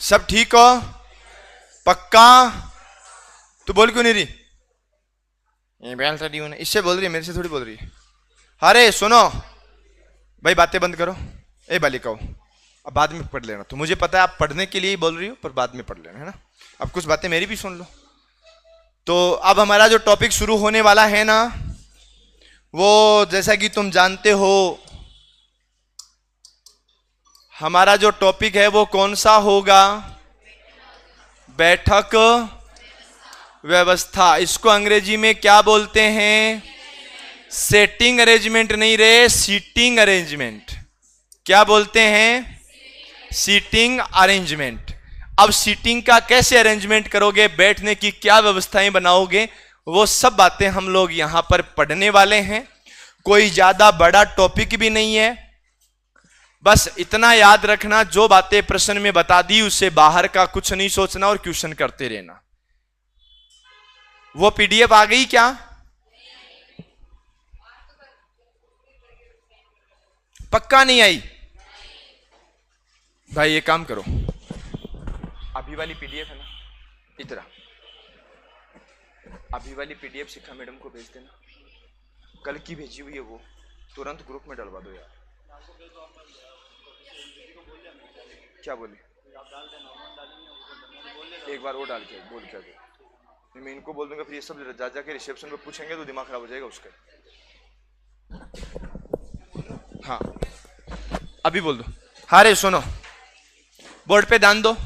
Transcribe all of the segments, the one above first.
सब ठीक हो? पक्का? तू बोल क्यों नहीं रही? ये बैल सा डी इससे बोल रही है, मेरे से थोड़ी बोल रही है। अरे सुनो भाई, बातें बंद करो। ए बालिकाओ, अब बाद में पढ़ लेना। तो मुझे पता है आप पढ़ने के लिए ही बोल रही हो, पर बाद में पढ़ लेना, है ना। अब कुछ बातें मेरी भी सुन लो। तो अब हमारा जो टॉपिक शुरू होने वाला है ना, वो जैसा कि तुम जानते हो, हमारा जो टॉपिक है वो कौन सा होगा? बैठक व्यवस्था। इसको अंग्रेजी में क्या बोलते हैं? सेटिंग अरेंजमेंट नहीं रे, सीटिंग अरेंजमेंट। क्या बोलते हैं? Seating arrangement. अब सीटिंग का कैसे अरेंजमेंट करोगे, बैठने की क्या व्यवस्थाएं बनाओगे, वो सब बातें हम लोग यहां पर पढ़ने वाले हैं। कोई ज्यादा बड़ा टॉपिक भी नहीं है, बस इतना याद रखना, जो बातें प्रश्न में बता दी उससे बाहर का कुछ नहीं सोचना और क्वेश्चन करते रहना। वो पीडीएफ आ गई क्या? पक्का नहीं आई? भाई ये काम करो, अभी वाली पीडीएफ है ना, इधर अभी वाली पीडीएफ शिखा मैडम को भेज देना। कल की भेजी हुई है वो, तुरंत ग्रुप में डलवा दो यार। क्या बोले? एक बार वो डाल के बोल के दो। मैं इनको बोल दूंगा, फिर ये सब जा जाके रिसेप्शन पे पूछेंगे तो दिमाग खराब हो जाएगा उसका। हाँ अभी बोल दो। हाँ रे सुनो, बोर्ड पे ध्यान दो।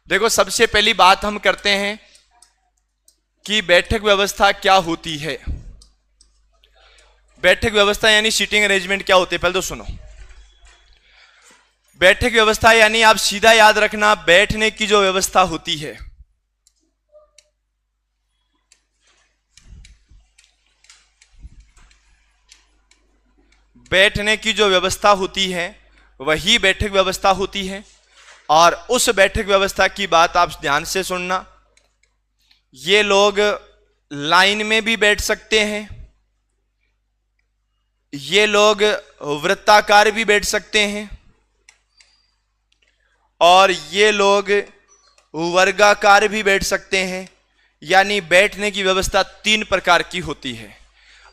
देखो सबसे पहली बात हम करते हैं कि बैठक व्यवस्था क्या होती है। बैठक व्यवस्था यानी सीटिंग अरेंजमेंट क्या होती है, पहले तो सुनो। बैठक व्यवस्था यानी आप सीधा याद रखना, बैठने की जो व्यवस्था होती है, बैठने की जो व्यवस्था होती है वही बैठक व्यवस्था होती है। और उस बैठक व्यवस्था की बात आप ध्यान से सुनना। ये लोग लाइन में भी बैठ सकते हैं, ये लोग वृत्ताकार भी बैठ सकते हैं, और ये लोग वर्गाकार भी बैठ सकते हैं। यानी बैठने की व्यवस्था 3 प्रकार की होती है।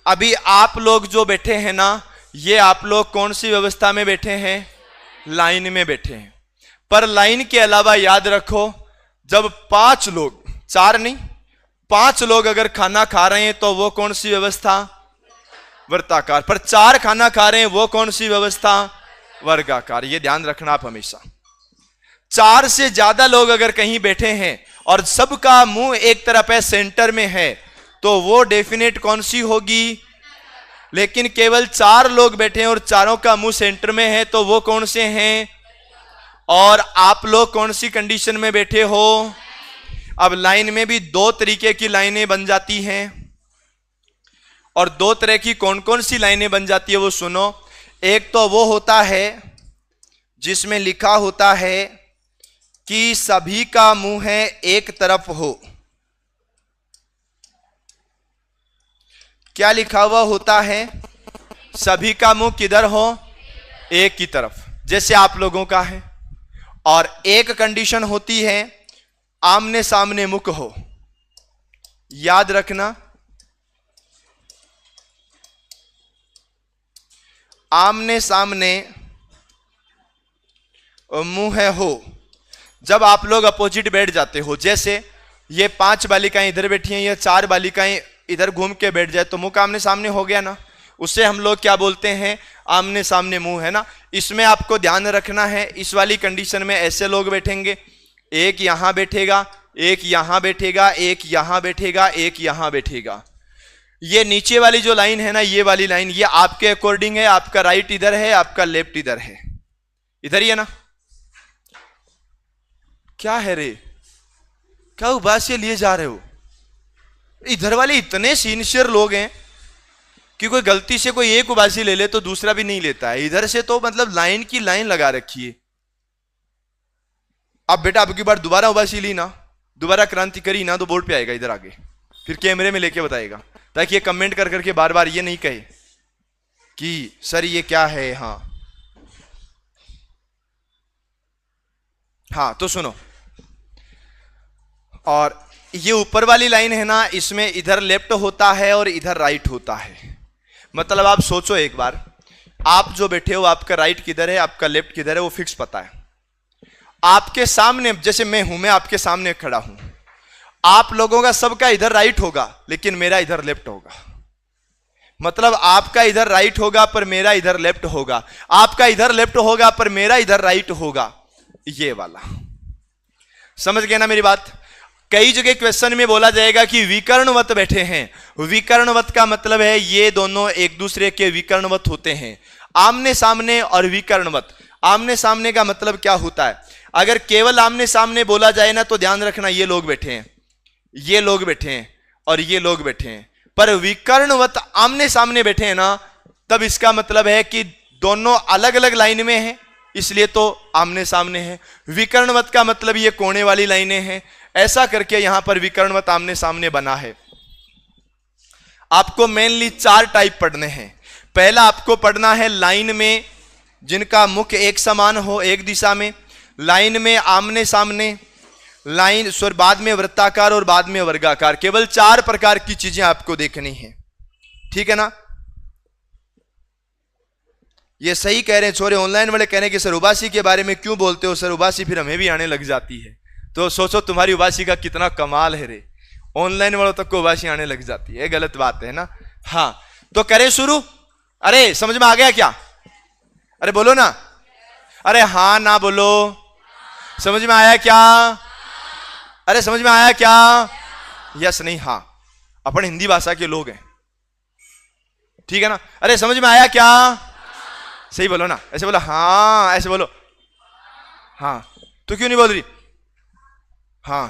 अभी आप लोग जो बैठे हैं ना, ये आप लोग कौन सी व्यवस्था में बैठे हैं? लाइन में बैठे हैं। पर लाइन के अलावा याद रखो, जब 5 लोग, 4 नहीं 5 लोग अगर खाना खा रहे हैं तो वो कौन सी व्यवस्था? वृत्ताकार। पर 4 खाना खा रहे हैं, वो कौन सी व्यवस्था? वर्गाकार। ये ध्यान रखना आप हमेशा। 4 से ज्यादा लोग अगर कहीं बैठे हैं और सबका मुंह एक तरफ है, सेंटर में है, तो वो डेफिनेट कौन सी होगी? लेकिन केवल 4 लोग बैठे हैं और चारों का मुंह सेंटर में है, तो वो कौन से हैं? और आप लोग कौन सी कंडीशन में बैठे हो? अब लाइन में भी 2 तरीके की लाइनें बन जाती हैं। और 2 तरह की कौन कौन सी लाइनें बन जाती है वो सुनो। एक तो वो होता है जिसमें लिखा होता है कि सभी का मुंह है एक तरफ हो। क्या लिखा हुआ होता है? सभी का मुंह किधर हो? एक की तरफ, जैसे आप लोगों का है। और एक कंडीशन होती है आमने सामने मुख हो। याद रखना, आमने सामने मुंह है हो। जब आप लोग अपोजिट बैठ जाते हो, जैसे ये 5 बालिकाएं इधर बैठी हैं, ये 4 बालिकाएं इधर घूम के बैठ जाए, तो मुंह आमने सामने हो गया ना। उससे हम लोग क्या बोलते हैं? आमने सामने मुंह, है ना। इसमें आपको ध्यान रखना है, इस वाली कंडीशन में ऐसे लोग बैठेंगे, एक यहां बैठेगा, एक यहां बैठेगा, एक यहां बैठेगा, एक यहां बैठेगा। ये नीचे वाली जो लाइन है ना, ये वाली लाइन, ये आपके अकॉर्डिंग है। आपका राइट इधर है, आपका लेफ्ट इधर है, इधर ही है ना। क्या है रे, क्या उबास लिए जा रहे हो? इधर वाले इतने सीनियर लोग हैं कि कोई गलती से कोई एक उबासी ले ले तो दूसरा भी नहीं लेता है। इधर से तो मतलब लाइन की लाइन लगा रखी है। अब बेटा अब की बार दोबारा उबासी ली ना, दोबारा क्रांति करी ना, तो बोर्ड पे आएगा इधर आगे, फिर कैमरे में लेके बताएगा, ताकि ये कमेंट कर करके बार बार ये नहीं कहे कि सर ये क्या है। हाँ हाँ तो सुनो, और ये ऊपर वाली लाइन है ना, इसमें इधर लेफ्ट होता है और इधर राइट होता है। मतलब आप सोचो एक बार, आप जो बैठे हो आपका राइट किधर है, आपका लेफ्ट किधर है, वो फिक्स पता है। आपके सामने, जैसे मैं हूं, मैं आपके सामने खड़ा हूं, आप लोगों का सबका इधर राइट होगा लेकिन मेरा इधर लेफ्ट होगा। मतलब आपका इधर राइट होगा पर मेरा इधर लेफ्ट होगा, आपका इधर लेफ्ट होगा पर मेरा इधर राइट होगा, ये वाला। समझ गए ना मेरी बात? कई जगह क्वेश्चन में बोला जाएगा कि विकर्णवत बैठे हैं। विकर्णवत का मतलब है ये दोनों एक दूसरे के विकर्णवत होते हैं, आमने सामने और विकर्णवत। आमने सामने का मतलब क्या होता है? अगर केवल आमने सामने बोला जाए ना तो ध्यान रखना, ये लोग बैठे हैं, ये लोग बैठे हैं और ये लोग बैठे हैं। पर विकर्णवत आमने सामने बैठे हैं ना, तब इसका मतलब है कि दोनों अलग अलग लाइन में हैं, इसलिए तो आमने सामने है। विकर्णवत का मतलब ये कोने वाली लाइनें हैं। ऐसा करके यहां पर विकर्णवत आमने सामने बना है। आपको मेनली 4 टाइप पढ़ने हैं। पहला आपको पढ़ना है लाइन में जिनका मुख एक समान हो, एक दिशा में, लाइन में आमने सामने, लाइन स्वर बाद में वृत्ताकार और बाद में वर्गाकार। केवल 4 प्रकार की चीजें आपको देखनी है, ठीक है ना? ये सही कह रहे हैं छोरे, ऑनलाइन वाले कह रहे हैं कि सर उबासी के बारे में क्यों बोलते हो सर, उबासी फिर हमें भी आने लग जाती है। तो सोचो तुम्हारी उबासी का कितना कमाल है रे, ऑनलाइन वालों तक को उबासी आने लग जाती है, गलत बात है ना? हाँ तो करें शुरू। अरे समझ में आ गया क्या? अरे बोलो ना, अरे हाँ ना बोलो। समझ में आया क्या? अरे समझ में आया क्या? यस नहीं हाँ, अपन हिंदी भाषा के लोग हैं, ठीक है ना? अरे समझ में आया क्या? सही बोलो ना, ऐसे बोलो हाँ, ऐसे बोलो हाँ। तो क्यों नहीं बोल रही हाँ?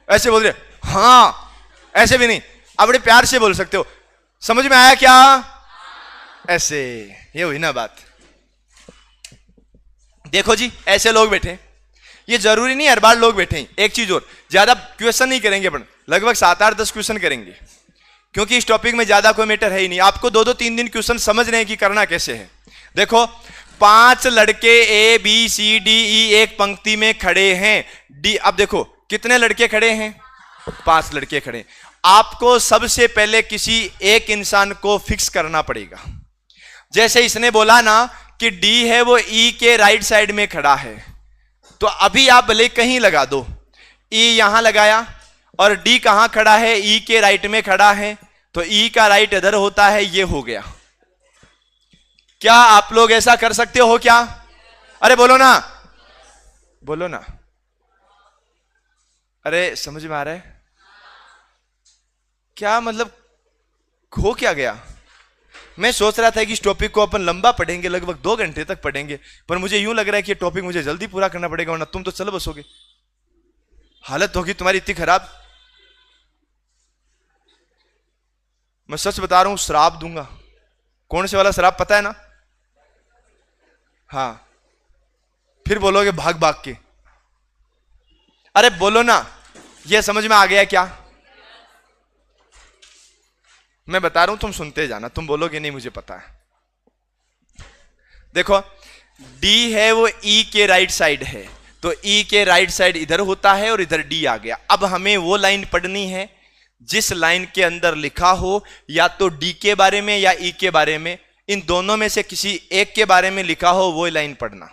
ऐसे बोल रहे हाँ, ऐसे भी नहीं, आप बड़े प्यार से बोल सकते हो। समझ में आया क्या? ऐसे, ये हुई ना बात। देखो जी ऐसे लोग बैठे, ये जरूरी नहीं हर बार लोग बैठे हैं। एक चीज और, ज्यादा क्वेश्चन नहीं करेंगे अपन, लगभग 7, 8, 10 क्वेश्चन करेंगे, क्योंकि इस टॉपिक में ज्यादा कोई मैटर है ही नहीं। आपको 2-2, 3 दिन क्वेश्चन समझ रहे हैं कि करना कैसे है। देखो 5 लड़के A B C D E एक पंक्ति में खड़े हैं। डी, अब देखो कितने लड़के खड़े हैं? 5 लड़के खड़े। आपको सबसे पहले किसी एक इंसान को फिक्स करना पड़ेगा। जैसे इसने बोला ना कि D है वो E के राइट साइड में खड़ा है, तो अभी आप भले कहीं लगा दो, E यहां लगाया और D कहां खड़ा है? E के राइट में खड़ा है, तो E का राइट इधर होता है, ये हो गया। क्या आप लोग ऐसा कर सकते हो क्या? अरे बोलो ना, बोलो ना। अरे समझ में आ रहा है क्या? मतलब हो क्या गया? मैं सोच रहा था कि इस टॉपिक को अपन लंबा पढ़ेंगे, लगभग 2 घंटे तक पढ़ेंगे, पर मुझे यूं लग रहा है कि ये टॉपिक मुझे जल्दी पूरा करना पड़ेगा, वरना तुम तो चल बसोगे। हालत होगी तुम्हारी इतनी खराब, मैं सच बता रहा हूं, श्राप दूंगा। कौन से वाला श्राप पता है ना? हाँ, फिर बोलोगे भाग भाग के। अरे बोलो ना, ये समझ में आ गया क्या? मैं बता रहा हूं, तुम सुनते जाना, तुम बोलोगे नहीं मुझे पता है। देखो D है वो E के राइट साइड है, तो E के राइट साइड इधर होता है और इधर D आ गया। अब हमें वो लाइन पढ़नी है जिस लाइन के अंदर लिखा हो या तो D के बारे में या E के बारे में, इन दोनों में से किसी एक के बारे में लिखा हो वो लाइन पढ़ना,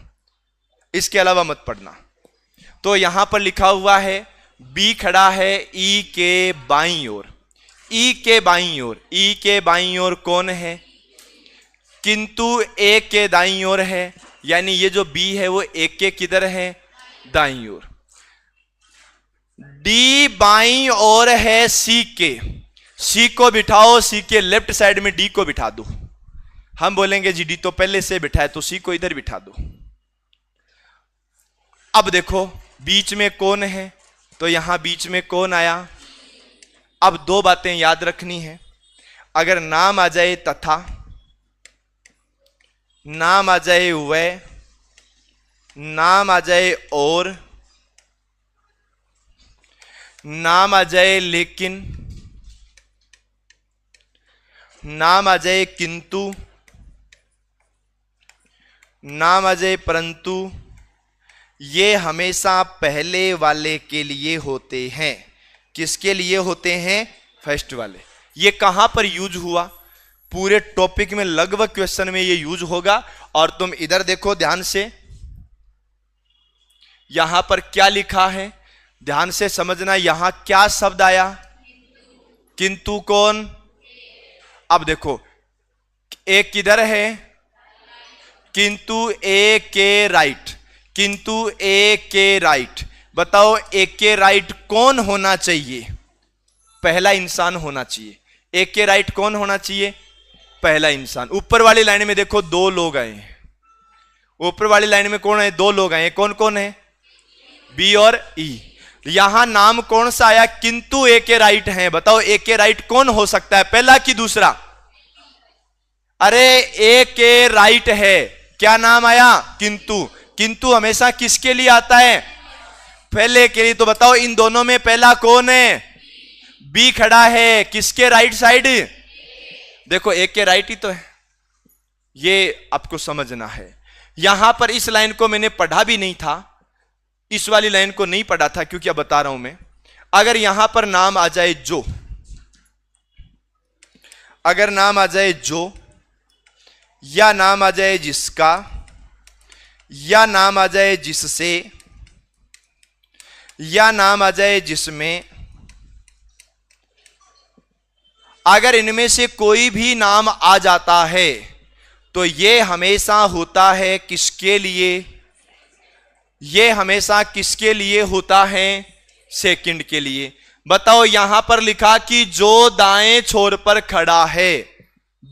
इसके अलावा मत पढ़ना। तो यहां पर लिखा हुआ है B खड़ा है E के बाईं ओर, E के बाईं ओर, E के बाईं ओर कौन है? किंतु A के दाईं ओर है, यानी ये जो B है वो A के किधर है? दाईं ओर। D बाईं ओर है C के, C को बिठाओ, C के लेफ्ट साइड में D को बिठा दो। हम बोलेंगे जी D तो पहले से बिठा है, तो C को इधर बिठा दो। अब देखो बीच में कौन है, तो यहां बीच में कौन आया? अब 2 बातें याद रखनी है। अगर नाम आ जाए तथा, नाम आ जाए वह, नाम आ जाए और, नाम आ जाए लेकिन, नाम आ जाए किंतु, नाम आ जाए परंतु, ये हमेशा पहले वाले के लिए होते हैं। किसके लिए होते हैं? फर्स्ट वाले। ये कहां पर यूज हुआ? पूरे टॉपिक में लगभग क्वेश्चन में ये यूज होगा। और तुम इधर देखो ध्यान से, यहां पर क्या लिखा है, ध्यान से समझना। यहां क्या शब्द आया? किंतु कौन? अब देखो, एक किधर है? किंतु ए के राइट, किंतु ए के राइट। बताओ ए के राइट कौन होना चाहिए? पहला इंसान होना चाहिए। ए के राइट कौन होना चाहिए? पहला इंसान। ऊपर वाली लाइन में देखो दो लोग आए हैं। ऊपर वाली लाइन में कौन है? दो लोग आए। कौन कौन है? बी और ई। यहां नाम कौन सा आया? किंतु ए के राइट है। बताओ ए के राइट कौन हो सकता है, पहला कि दूसरा? अरे ए के राइट है, क्या नाम आया? किंतु। किंतु हमेशा किसके लिए आता है? पहले के लिए। तो बताओ इन दोनों में पहला कौन है? बी खड़ा है। किसके राइट साइड? देखो ए के राइट ही तो है। ये आपको समझना है। यहां पर इस लाइन को मैंने पढ़ा भी नहीं था, इस वाली लाइन को नहीं पढ़ा था, क्योंकि अब बता रहा हूं मैं। अगर यहां पर नाम आ जाए जो, अगर नाम आ जाए जो, या नाम आ जाए जिसका, या नाम आ जाए जिससे, या नाम आ जाए जिसमें, अगर इनमें से कोई भी नाम आ जाता है तो यह हमेशा होता है किसके लिए? यह हमेशा किसके लिए होता है? सेकंड के लिए। बताओ यहां पर लिखा कि जो दाएं छोर पर खड़ा है।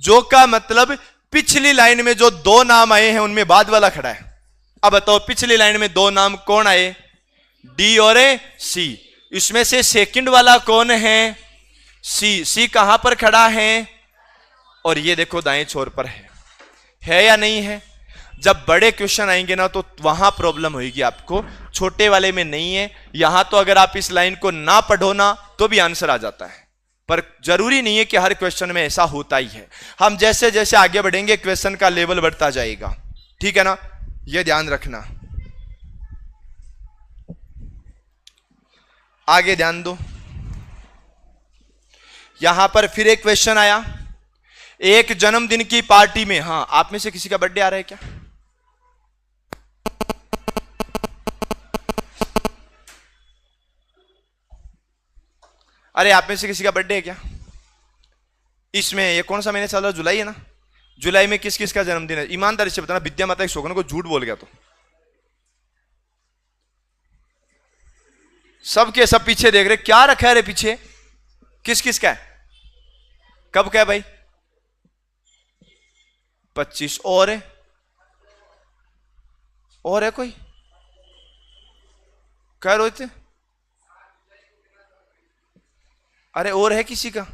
जो का मतलब पिछली लाइन में जो दो नाम आए हैं उनमें बाद वाला खड़ा है। अब बताओ पिछली लाइन में दो नाम कौन आए? डी और सी। इसमें से सेकंड वाला कौन है? सी। सी कहां पर खड़ा है? और ये देखो दाएं छोर पर है या नहीं है? जब बड़े क्वेश्चन आएंगे ना तो वहां प्रॉब्लम होगी आपको, छोटे वाले में नहीं है। यहां तो अगर आप इस लाइन को ना पढ़ो ना तो भी आंसर आ जाता है, पर जरूरी नहीं है कि हर क्वेश्चन में ऐसा होता ही है। हम जैसे जैसे आगे बढ़ेंगे क्वेश्चन का लेवल बढ़ता जाएगा, ठीक है ना? यह ध्यान रखना। आगे ध्यान दो। यहां पर फिर एक क्वेश्चन आया, एक जन्मदिन की पार्टी में। हां, आप में से किसी का बर्थडे आ रहा है क्या? अरे आप में से किसी का बर्थडे है क्या? इसमें ये कौन सा महीने चल रहा है? जुलाई है ना? जुलाई में किस किस का जन्मदिन है? ईमानदारी से बताना। विद्या माता के शोकन को झूठ बोल गया तो सब के सब पीछे देख रहे, क्या रखा है रे पीछे? किस किस का है? कब का है भाई? 25। और है? और है कोई? क्या रोते? अरे और है किसी का?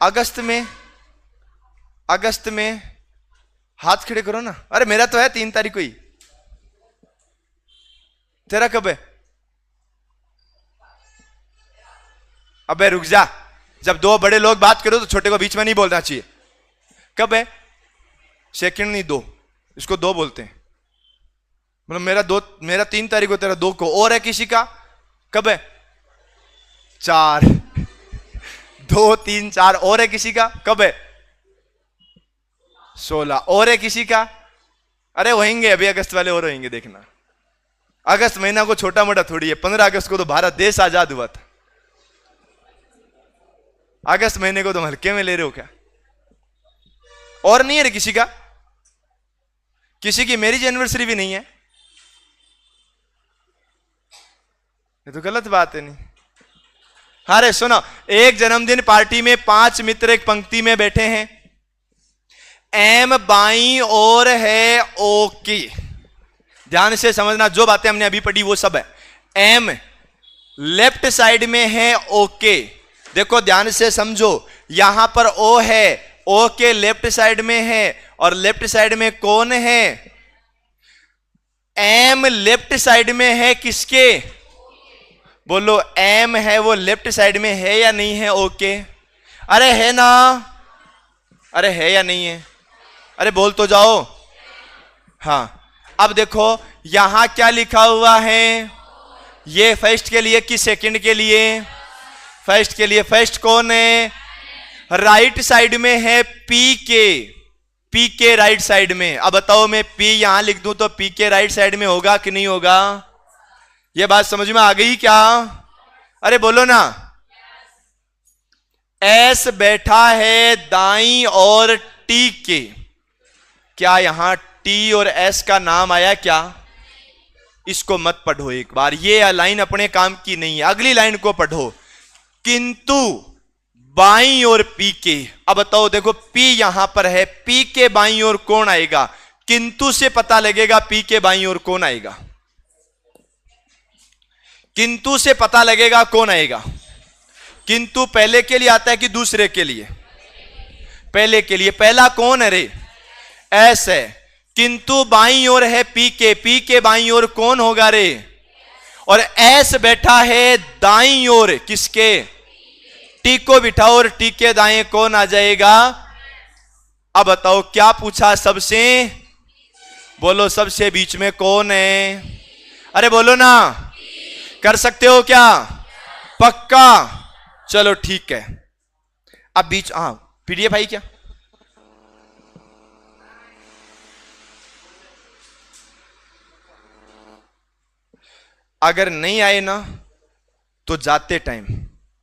अगस्त में, अगस्त में हाथ खड़े करो ना। अरे मेरा तो है 3 तारीख को ही। तेरा कब है? अबे रुक जा, जब दो बड़े लोग बात करो तो छोटे को बीच में नहीं बोलना चाहिए। कब है? सेकंड नहीं, 2। इसको 2 बोलते हैं। मतलब मेरा 3 तारीख को, तेरा 2 को। और है किसी का? कब है? 4। 2, 3, 4। और है किसी का? कब है? 16। और है किसी का? अरे होंगे अभी अगस्त वाले और होंगे, देखना। अगस्त महीना को छोटा मोटा थोड़ी है। 15 अगस्त को तो भारत देश आजाद हुआ था। अगस्त महीने को तुम हल्के में ले रहे हो क्या? और नहीं है रे किसी का? किसी की मैरिज एनिवर्सरी भी नहीं है? ये तो गलत बात है। नहीं, अरे सुनो, एक जन्मदिन पार्टी में 5 मित्र एक पंक्ति में बैठे हैं। एम बाईं ओर है ओ की। ध्यान से समझना, जो बातें हमने अभी पढ़ी वो सब है। एम लेफ्ट साइड में है ओ के। देखो ध्यान से समझो, यहां पर ओ है, ओ के लेफ्ट साइड में है, और लेफ्ट साइड में कौन है? एम लेफ्ट साइड में है किसके? बोलो, एम है वो लेफ्ट साइड में है या नहीं है? ओके, अरे है ना? अरे है या नहीं है? अरे बोल तो जाओ। हाँ, अब देखो यहां क्या लिखा हुआ है, ये फर्स्ट के लिए कि सेकंड के लिए? फर्स्ट के लिए। फर्स्ट कौन है? राइट साइड में है पी के, पी के राइट साइड में। अब बताओ मैं पी यहां लिख दूं तो पी के राइट साइड में होगा कि नहीं होगा? यह बात समझ में आ गई क्या? अरे बोलो ना। एस बैठा है दाईं और टी के, क्या यहां टी और एस का नाम आया क्या? इसको मत पढ़ो एक बार, ये लाइन अपने काम की नहीं है। अगली लाइन को पढ़ो, किंतु बाईं ओर पी के। अब बताओ देखो पी यहां पर है, पी के बाईं ओर कौन आएगा? किंतु से पता लगेगा पी के बाईं ओर कौन आएगा। किंतु से पता लगेगा कौन आएगा। किंतु पहले के लिए आता है कि दूसरे के लिए? पहले के लिए। पहला कौन है रे? एस है। किंतु बाईं ओर है पी के बाईं ओर कौन होगा रे? और एस बैठा है दाईं ओर किसके? टी को बिठाओ और टी के दाएं कौन आ जाएगा? अब बताओ क्या पूछा सबसे? बोलो सबसे बीच में कौन है? अरे बोलो ना, कर सकते हो क्या? पक्का? चलो ठीक है। अब बीच, हाँ पीडीएफ आई क्या? अगर नहीं आए ना तो जाते टाइम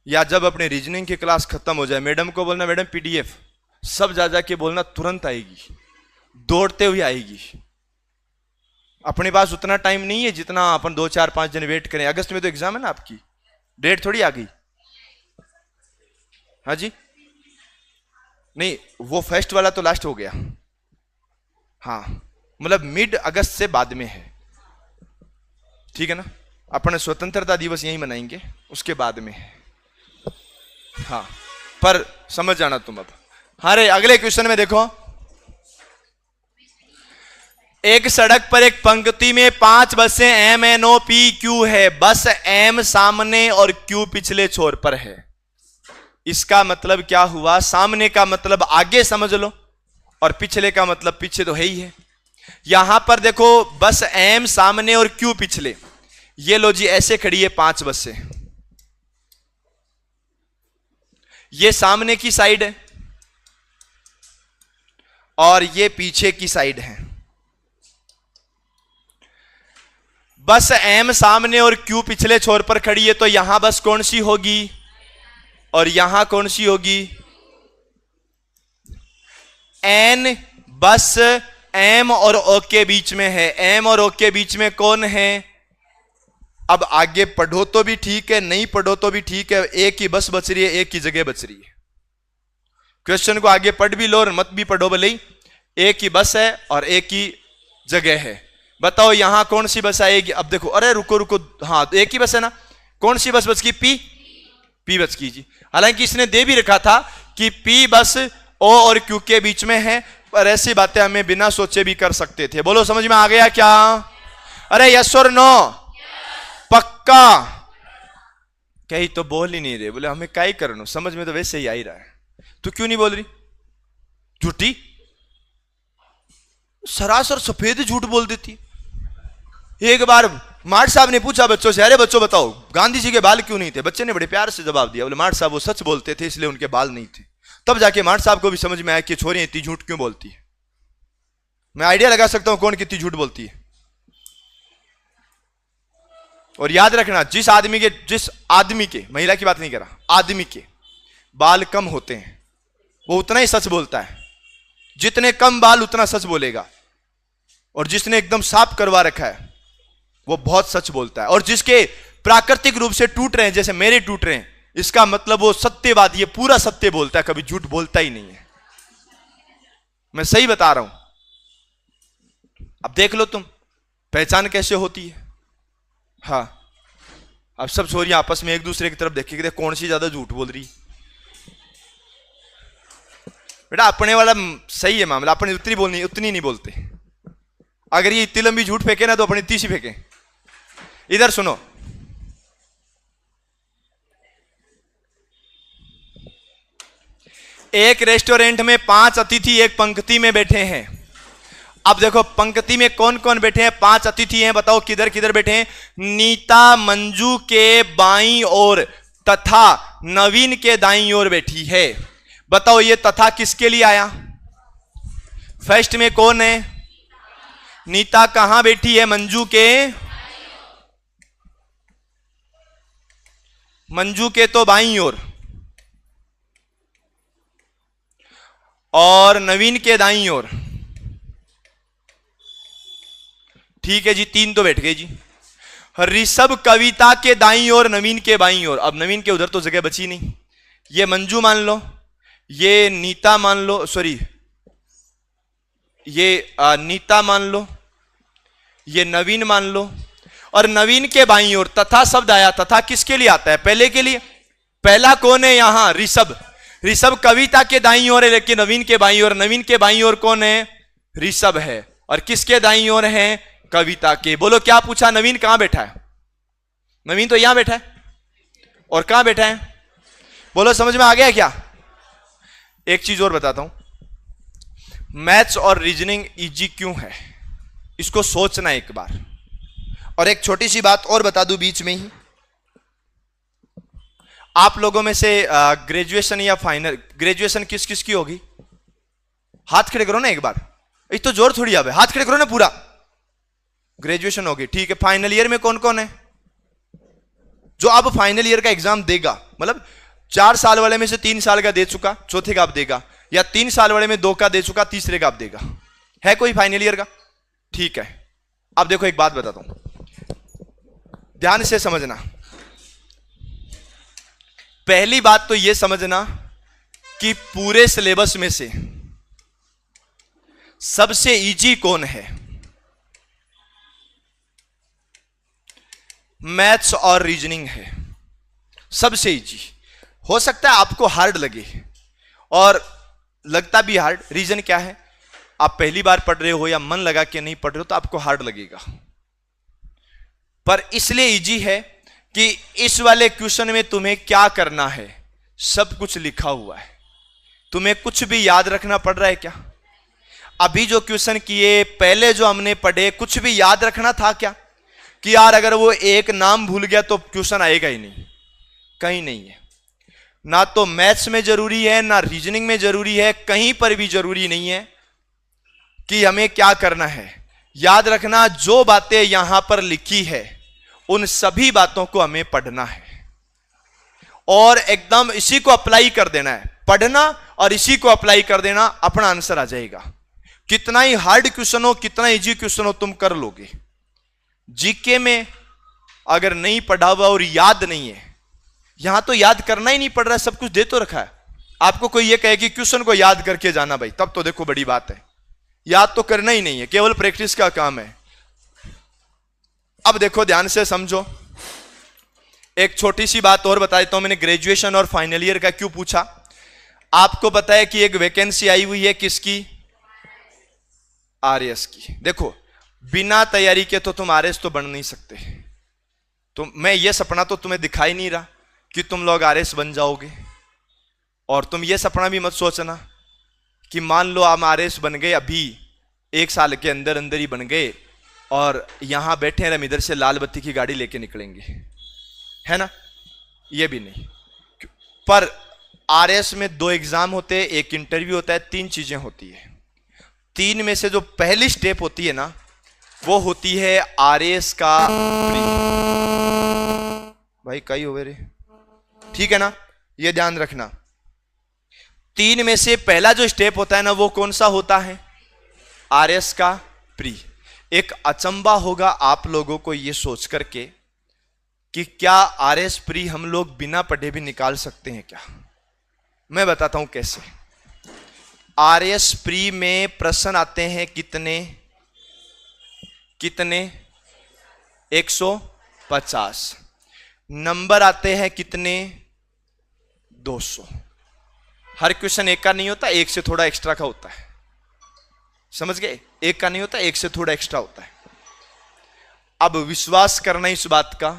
या जब अपने रीजनिंग की क्लास खत्म हो जाए मैडम को बोलना मैडम पीडीएफ, सब जा जाके बोलना तुरंत आएगी, दौड़ते हुए आएगी। अपने पास उतना टाइम नहीं है जितना अपन 2-4-5 दिन वेट करें। अगस्त में तो एग्जाम है ना आपकी, डेट थोड़ी आ गई। हाँ जी, नहीं वो फर्स्ट वाला तो लास्ट हो गया। हाँ मतलब मिड अगस्त से बाद में है, ठीक है ना। अपन स्वतंत्रता दिवस यही मनाएंगे, उसके बाद में है। हाँ पर समझ जाना तुम अब। हाँ रे अगले क्वेश्चन में देखो, एक सड़क पर एक पंक्ति में 5 बसें M N O P Q है। बस एम सामने और क्यू पिछले छोर पर है। इसका मतलब क्या हुआ? सामने का मतलब आगे समझ लो और पिछले का मतलब पीछे तो है ही है। यहां पर देखो बस एम सामने और क्यू पिछले, ये लो जी ऐसे खड़ी है 5 बसें। ये सामने की साइड है और ये पीछे की साइड है। बस एम सामने और क्यू पिछले छोर पर खड़ी है, तो यहां बस कौन सी होगी और यहां कौन सी होगी? एन बस एम और ओ के बीच में है। एम और ओ के बीच में कौन है? अब आगे पढ़ो तो भी ठीक है, नहीं पढ़ो तो भी ठीक है, एक ही बस बच रही है, एक ही जगह बच रही है। क्वेश्चन को आगे पढ़ भी लो और मत भी पढ़ो भले ही, एक ही बस है और एक ही जगह है। बताओ यहां कौन सी बस आएगी? अब देखो, अरे रुको रुको, हाँ तो एक ही बस है ना, कौन सी बस बच गई? पी बच गई जी। हालांकि इसने दे भी रखा था कि पी बस ओ और क्यू के बीच में है, पर ऐसी बातें हमें बिना सोचे भी कर सकते थे। बोलो समझ में आ गया क्या? अरे यस और नो? पक्का? कहीं तो बोल ही नहीं रहे। बोले हमें क्या ही करना, समझ में तो वैसे ही आ ही रहा है, तो क्यों नहीं बोल रही? झूठी, सरासर सफेद झूठ बोल देती। एक बार मार्ट साहब ने पूछा बच्चों से, अरे बच्चों बताओ गांधी जी के बाल क्यों नहीं थे? बच्चे ने बड़े प्यार से जवाब दिया, बोले मार्ट साहब वो सच बोलते थे इसलिए उनके बाल नहीं थे। तब जाके मार्ट साहब को भी समझ में आया कि छोरी इतनी झूठ क्यों बोलती है। मैं आइडिया लगा सकता हूं कौन कितनी झूठ बोलती है। और याद रखना, जिस आदमी के, महिला की बात नहीं कर रहा, आदमी के बाल कम होते हैं वो उतना ही सच बोलता है। जितने कम बाल उतना सच बोलेगा, और जिसने एकदम साफ करवा रखा है वो बहुत सच बोलता है। और जिसके प्राकृतिक रूप से टूट रहे हैं, जैसे मेरे टूट रहे हैं, इसका मतलब वो सत्यवादी है, पूरा सत्य बोलता है, कभी झूठ बोलता ही नहीं है। मैं सही बता रहा हूं। अब देख लो तुम पहचान कैसे होती है। हाँ अब सब छोरियां आपस में एक दूसरे की तरफ देखेंगे, कौन सी ज्यादा झूठ बोल रही। बेटा अपने वाला सही है मामला, अपने उतनी बोलनी उतनी नहीं बोलते। अगर ये इतनी लंबी झूठ फेंके ना तो अपनी इतनी सी फेंके। इधर सुनो, एक रेस्टोरेंट में 5 अतिथि एक पंक्ति में बैठे हैं। अब देखो पंक्ति में कौन कौन बैठे हैं, 5 अतिथि हैं, बताओ किधर किधर बैठे हैं। नीता मंजू के बाईं ओर तथा नवीन के दाईं ओर बैठी है। बताओ ये तथा किसके लिए आया? फर्स्ट में कौन है? नीता कहां बैठी है? मंजू के तो बाईं ओर, और नवीन के दाईं ओर। ठीक है जी, 3 तो बैठ गए जी। ऋषभ कविता के दाईं ओर, नवीन के बाईं ओर। अब नवीन के उधर तो जगह बची नहीं। ये मंजू मान लो, ये नीता मान लो, सॉरी ये नीता मान लो, ये नवीन मान लो, और नवीन के बाईं ओर तथा शब्द आया। तथा किसके लिए आता है? पहले के लिए। पहला कौन है यहां? ऋषभ। ऋषभ कविता के दाईं ओर है, लेकिन नवीन के बाईं ओर। नवीन के बाईं ओर कौन है? ऋषभ है। और किसके दाईं ओर है? कविता के। बोलो क्या पूछा? नवीन कहां बैठा है? नवीन तो यहां बैठा है, और कहां बैठा है? बोलो समझ में आ गया क्या? एक चीज और बताता हूं, मैथ्स और रीजनिंग इजी क्यों है, इसको सोचना एक बार। और एक छोटी सी बात और बता दूं बीच में ही, आप लोगों में से ग्रेजुएशन या फाइनल, ग्रेजुएशन किस किस की होगी? हाथ खड़े करो ना एक बार, इस तो जोर थोड़ी आवे, हाथ खड़े करो ना पूरा। ग्रेजुएशन होगी, ठीक है। फाइनल ईयर में कौन कौन है जो अब फाइनल ईयर का एग्जाम देगा? मतलब 4 साल वाले में से 3 साल का दे चुका, चौथे का आप देगा, या 3 साल वाले में 2 का दे चुका, तीसरे का आप देगा। है कोई फाइनल ईयर का? ठीक है। अब देखो एक बात बताता हूं, ध्यान से समझना। पहली बात तो यह समझना कि पूरे सिलेबस में से सबसे इजी कौन है? मैथ्स और रीजनिंग है, सबसे इजी। हो सकता है आपको हार्ड लगे, और लगता भी हार्ड। रीजन क्या है? आप पहली बार पढ़ रहे हो या मन लगा के नहीं पढ़ रहे हो तो आपको हार्ड लगेगा, पर इसलिए इजी है कि इस वाले क्वेश्चन में तुम्हें क्या करना है, सब कुछ लिखा हुआ है। तुम्हें कुछ भी याद रखना पड़ रहा है क्या? अभी जो क्वेश्चन किए, पहले जो हमने पढ़े, कुछ भी याद रखना था क्या? कि यार अगर वो एक नाम भूल गया तो क्वेश्चन आएगा ही नहीं। कहीं नहीं है, ना तो मैथ्स में जरूरी है, ना रीजनिंग में जरूरी है, कहीं पर भी जरूरी नहीं है कि हमें क्या करना है। याद रखना, जो बातें यहां पर लिखी है उन सभी बातों को हमें पढ़ना है, और एकदम इसी को अप्लाई कर देना है। पढ़ना और इसी को अप्लाई कर देना, अपना आंसर आ जाएगा। कितना ही हार्ड क्वेश्चन हो, कितना इजी क्वेश्चन हो, तुम कर लोगे। जीके में अगर नहीं पढ़ा हुआ और याद नहीं है, यहां तो याद करना ही नहीं पड़ रहा है, सब कुछ दे तो रखा है। आपको कोई ये कहे कि क्वेश्चन को याद करके जाना भाई, तब तो देखो बड़ी बात है। याद तो करना ही नहीं है, केवल प्रैक्टिस का काम है। अब देखो ध्यान से समझो, एक छोटी सी बात और बता देता हूं। मैंने ग्रेजुएशन और फाइनल ईयर का क्यों पूछा? आपको पता है कि एक वैकेंसी आई हुई है, किसकी? आरएस की। देखो बिना तैयारी के तो तुम आरएस तो बन नहीं सकते। तो मैं ये सपना तो तुम्हें दिखाई नहीं रहा कि तुम लोग आरएस बन जाओगे, और तुम ये सपना भी मत सोचना कि मान लो हम आरएस बन गए, अभी 1 साल के अंदर अंदर ही बन गए, और यहां बैठे हैं, हम इधर से लाल बत्ती की गाड़ी लेके निकलेंगे, है ना? ये भी नहीं। पर आरएस में 2 एग्जाम होते हैं, एक इंटरव्यू होता है, 3 चीजें होती है। 3 में से जो पहली स्टेप होती है ना, वो होती है आरएस का प्री। भाई कई हो रे, ठीक है ना? ये ध्यान रखना। 3 में से पहला जो स्टेप होता है ना, वो कौन सा होता है? आरएस का प्री। एक अचंबा होगा आप लोगों को ये सोच करके कि क्या आरएस प्री हम लोग बिना पढ़े भी निकाल सकते हैं क्या? मैं बताता हूं कैसे। आरएस प्री में प्रश्न आते हैं कितने? 150। नंबर आते हैं कितने? 200। हर क्वेश्चन एक का नहीं होता, एक से थोड़ा एक्स्ट्रा का होता है। समझ गए? एक का नहीं होता, एक से थोड़ा एक्स्ट्रा होता है। अब विश्वास करना इस बात का,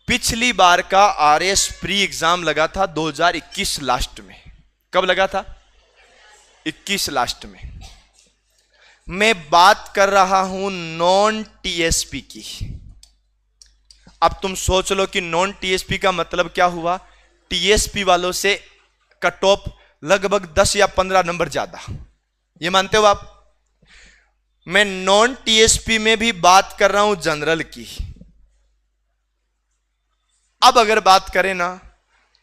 पिछली बार का आरएस प्री एग्जाम लगा था 2021 लास्ट में। कब लगा था? 21 लास्ट में। मैं बात कर रहा हूं नॉन टीएसपी की। अब तुम सोच लो कि नॉन टीएसपी का मतलब क्या हुआ। टीएसपी वालों से कट ऑफ लगभग 10 या 15 नंबर ज्यादा, ये मानते हो आप? मैं नॉन टीएसपी में भी बात कर रहा हूं जनरल की। अब अगर बात करें ना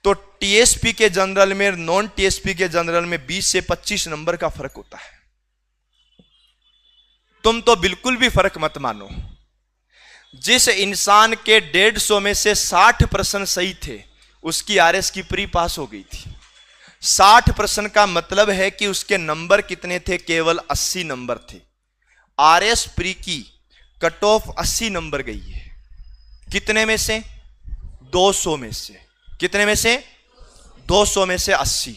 तो टीएसपी के जनरल में नॉन टीएसपी के जनरल में 20 से 25 नंबर का फर्क होता है। तुम तो बिल्कुल भी फर्क मत मानो। जिस इंसान के 150 में से 60 प्रश्न सही थे उसकी आरएस की प्री पास हो गई थी। 60 प्रश्न का मतलब है कि उसके नंबर कितने थे? केवल 80 नंबर थे। आरएस प्री की कट ऑफ 80 नंबर गई है। कितने में से? 200 में से। कितने में से? 200 में से 80।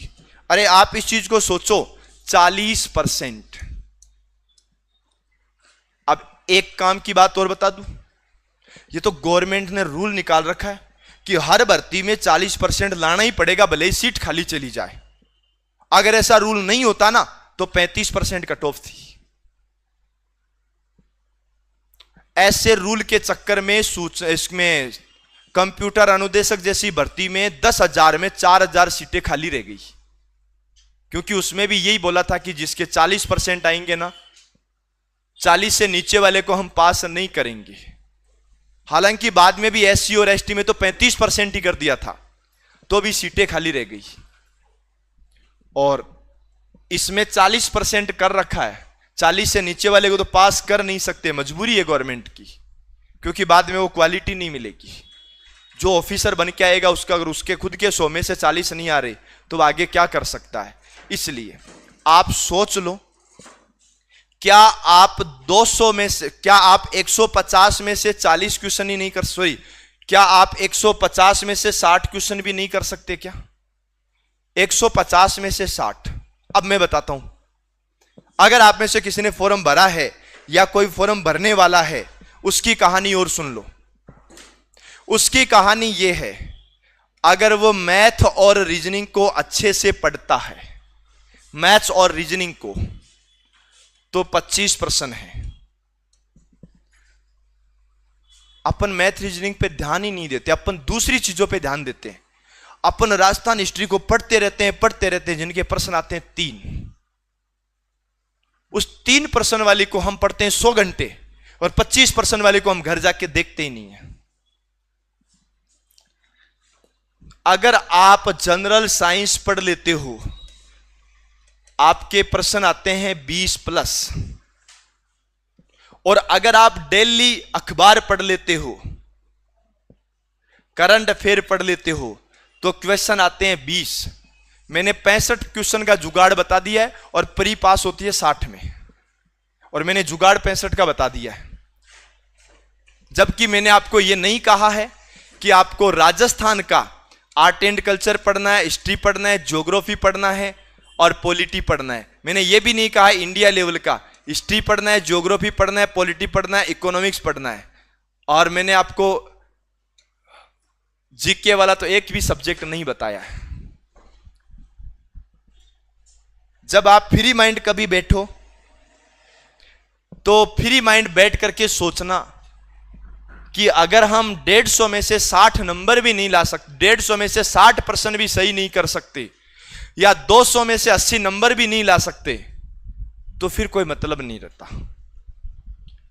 अरे आप इस चीज को सोचो, 40%। अब एक काम की बात और बता दूं, ये तो गवर्नमेंट ने रूल निकाल रखा है कि हर भर्ती में 40% लाना ही पड़ेगा, भले ही सीट खाली चली जाए। अगर ऐसा रूल नहीं होता ना तो 35% कट ऑफ थी। ऐसे रूल के चक्कर में इसमें कंप्यूटर अनुदेशक जैसी भर्ती में 10,000 में 4,000 सीटें खाली रह गई, क्योंकि उसमें भी यही बोला था कि जिसके 40% आएंगे ना, 40 से नीचे वाले को हम पास नहीं करेंगे। हालांकि बाद में भी एससी और एसटी में तो 35% ही कर दिया था, तो भी सीटें खाली रह गई। और इसमें 40% कर रखा है, 40 से नीचे वाले को तो पास कर नहीं सकते, मजबूरी है गवर्नमेंट की, क्योंकि बाद में वो क्वालिटी नहीं मिलेगी। जो ऑफिसर बन के आएगा उसका अगर उसके खुद के 100 में से 40 नहीं आ रहे तो आगे क्या कर सकता है। इसलिए आप सोच लो, क्या आप 200 में से, क्या आप 150 में से 40 क्वेश्चन ही नहीं कर, सॉरी, क्या आप 150 में से 60 क्वेश्चन भी नहीं कर सकते क्या? 150 में से 60। अब मैं बताता हूं, अगर आप में से किसी ने फॉर्म भरा है या कोई फॉर्म भरने वाला है, उसकी कहानी और सुन लो। उसकी कहानी यह है, अगर वो मैथ और रीजनिंग को अच्छे से पढ़ता है, मैथ्स और रीजनिंग को, तो 25 प्रश्न है। अपन मैथ रीजनिंग पे ध्यान ही नहीं देते, अपन दूसरी चीजों पे ध्यान देते हैं। अपन राजस्थान हिस्ट्री को पढ़ते रहते हैं, जिनके प्रश्न आते हैं 3। उस 3 प्रश्न वाली को हम पढ़ते हैं 100 घंटे, और 25 प्रश्न वाले को हम घर जाके देखते ही नहीं है। अगर आप जनरल साइंस पढ़ लेते हो, आपके प्रश्न आते हैं 20+। और अगर आप डेली अखबार पढ़ लेते हो, करंट अफेयर पढ़ लेते हो, तो क्वेश्चन आते हैं 20। मैंने 65 क्वेश्चन का जुगाड़ बता दिया है, और प्री पास होती है 60 में, और मैंने जुगाड़ 65 का बता दिया है। जबकि मैंने आपको यह नहीं कहा है कि आपको राजस्थान का आर्ट एंड कल्चर पढ़ना है, हिस्ट्री पढ़ना है, ज्योग्राफी पढ़ना है और पॉलिटी पढ़ना है। मैंने ये भी नहीं कहा इंडिया लेवल का हिस्ट्री पढ़ना है, ज्योग्राफी पढ़ना है, पॉलिटी पढ़ना है, इकोनॉमिक्स पढ़ना है। और मैंने आपको जीके वाला तो एक भी सब्जेक्ट नहीं बताया है। जब आप फ्री माइंड कभी बैठो तो फ्री माइंड बैठ करके सोचना कि अगर हम 150 में से 60 नंबर भी नहीं ला सकते, 150 में से 60 प्रश्न भी सही नहीं कर सकते, या 200 में से 80 नंबर भी नहीं ला सकते, तो फिर कोई मतलब नहीं रहता।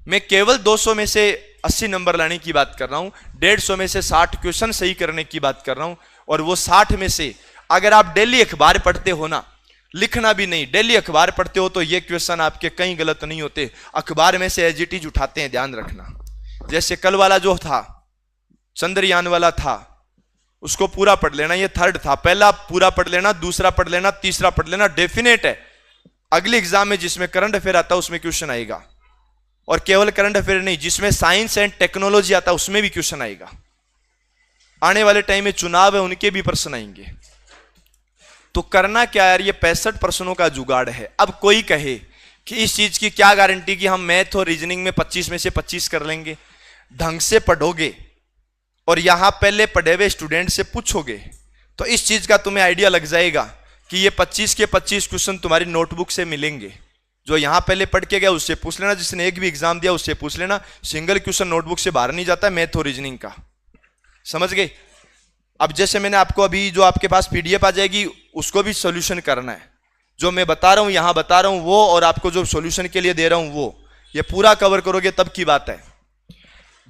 मैं केवल 200 में से 80 नंबर लाने की बात कर रहा हूं, 150 में से 60 क्वेश्चन सही करने की बात कर रहा हूं। और वो 60 में से अगर आप डेली अखबार पढ़ते हो ना, लिखना भी नहीं, डेली अखबार पढ़ते हो, तो ये क्वेश्चन आपके कहीं गलत नहीं होते। अखबार में से एज इट इज उठाते हैं, ध्यान रखना। जैसे कल वाला जो था, चंद्रयान वाला था, उसको पूरा पढ़ लेना। ये 3rd था, पहला पूरा पढ़ लेना, दूसरा पढ़ लेना, तीसरा पढ़ लेना। डेफिनेट है अगले एग्जाम में जिसमें करंट अफेयर आता है उसमें क्वेश्चन आएगा। और केवल करंट अफेयर नहीं, जिसमें साइंस एंड टेक्नोलॉजी आता है उसमें भी क्वेश्चन आएगा। आने वाले टाइम में चुनाव है, उनके भी प्रश्न आएंगे। तो करना क्या यार, ये 65 प्रश्नों का जुगाड़ है। अब कोई कहे कि इस चीज की क्या गारंटी कि हम मैथ और रीजनिंग में 25 में से 25 कर लेंगे। ढंग से पढ़ोगे और यहां पहले पढ़े हुए स्टूडेंट से पूछोगे तो इस चीज का तुम्हें आइडिया लग जाएगा कि ये 25 के 25 क्वेश्चन तुम्हारी नोटबुक से मिलेंगे। जो यहां पहले पढ़ के गया उससे पूछ लेना, जिसने एक भी एग्जाम दिया उससे पूछ लेना। सिंगल क्वेश्चन नोटबुक से बाहर नहीं जाता मैथ और रीजनिंग का, समझ गए। अब जैसे मैंने आपको अभी जो आपके पास पीडीएफ आ जाएगी उसको भी सॉल्यूशन करना है। जो मैं बता रहा हूं यहां बता रहा हूं वो, और आपको जो सॉल्यूशन के लिए दे रहा हूं वो, ये पूरा कवर करोगे तब की बात है।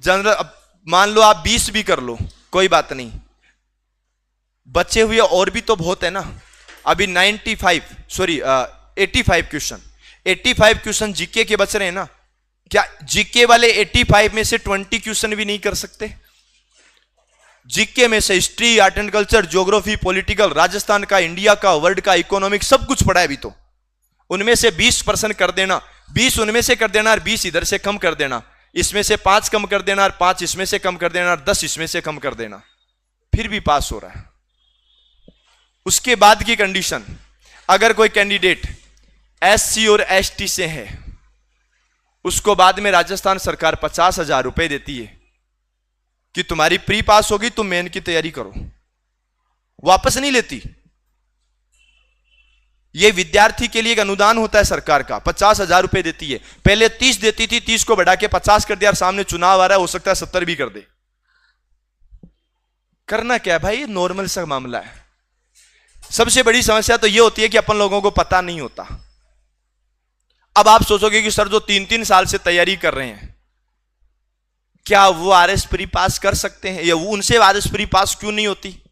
जनरल अब मान लो आप 20 भी कर लो कोई बात नहीं, बचे हुए और भी तो बहुत है ना। अभी 85 क्वेश्चन जीके के बच रहे हैं ना। क्या जीके वाले 85 में से 20 क्वेश्चन भी नहीं कर सकते? जीके में से history, art and culture, geography, political, Rajasthan का, इंडिया का, वर्ल्ड का, इकोनॉमिक, सब कुछ पढ़ा है अभी तो। उनमें से 20% कर देना, 20 उनमें से कर देना और 20 इधर से कम कर देना, इसमें से 5 कम कर देना और 5 इसमें से कम कर देना और 10 इसमें से कम कर देना, फिर भी पास हो रहा है। उसके बाद की कंडीशन, अगर कोई कैंडिडेट एससी और एसटी से है, उसको बाद में राजस्थान सरकार 50,000 रुपए देती है कि तुम्हारी प्री पास होगी, तुम मेन की तैयारी करो। वापस नहीं लेती। यह विद्यार्थी के लिए एक अनुदान होता है सरकार का, 50,000 रुपए देती है। पहले 30 देती थी, 30 को बढ़ा के 50 कर दिया, और सामने चुनाव आ रहा है, हो सकता है 70 भी कर दे। करना क्या है भाई, नॉर्मल सा मामला है। सबसे बड़ी समस्या तो यह होती है कि अपन लोगों को पता नहीं होता। अब आप सोचोगे कि सर जो 3-3 साल से तैयारी कर रहे हैं, क्या वो आरएस प्री पास कर सकते हैं, या वो उनसे आरएस प्री पास क्यों नहीं होती?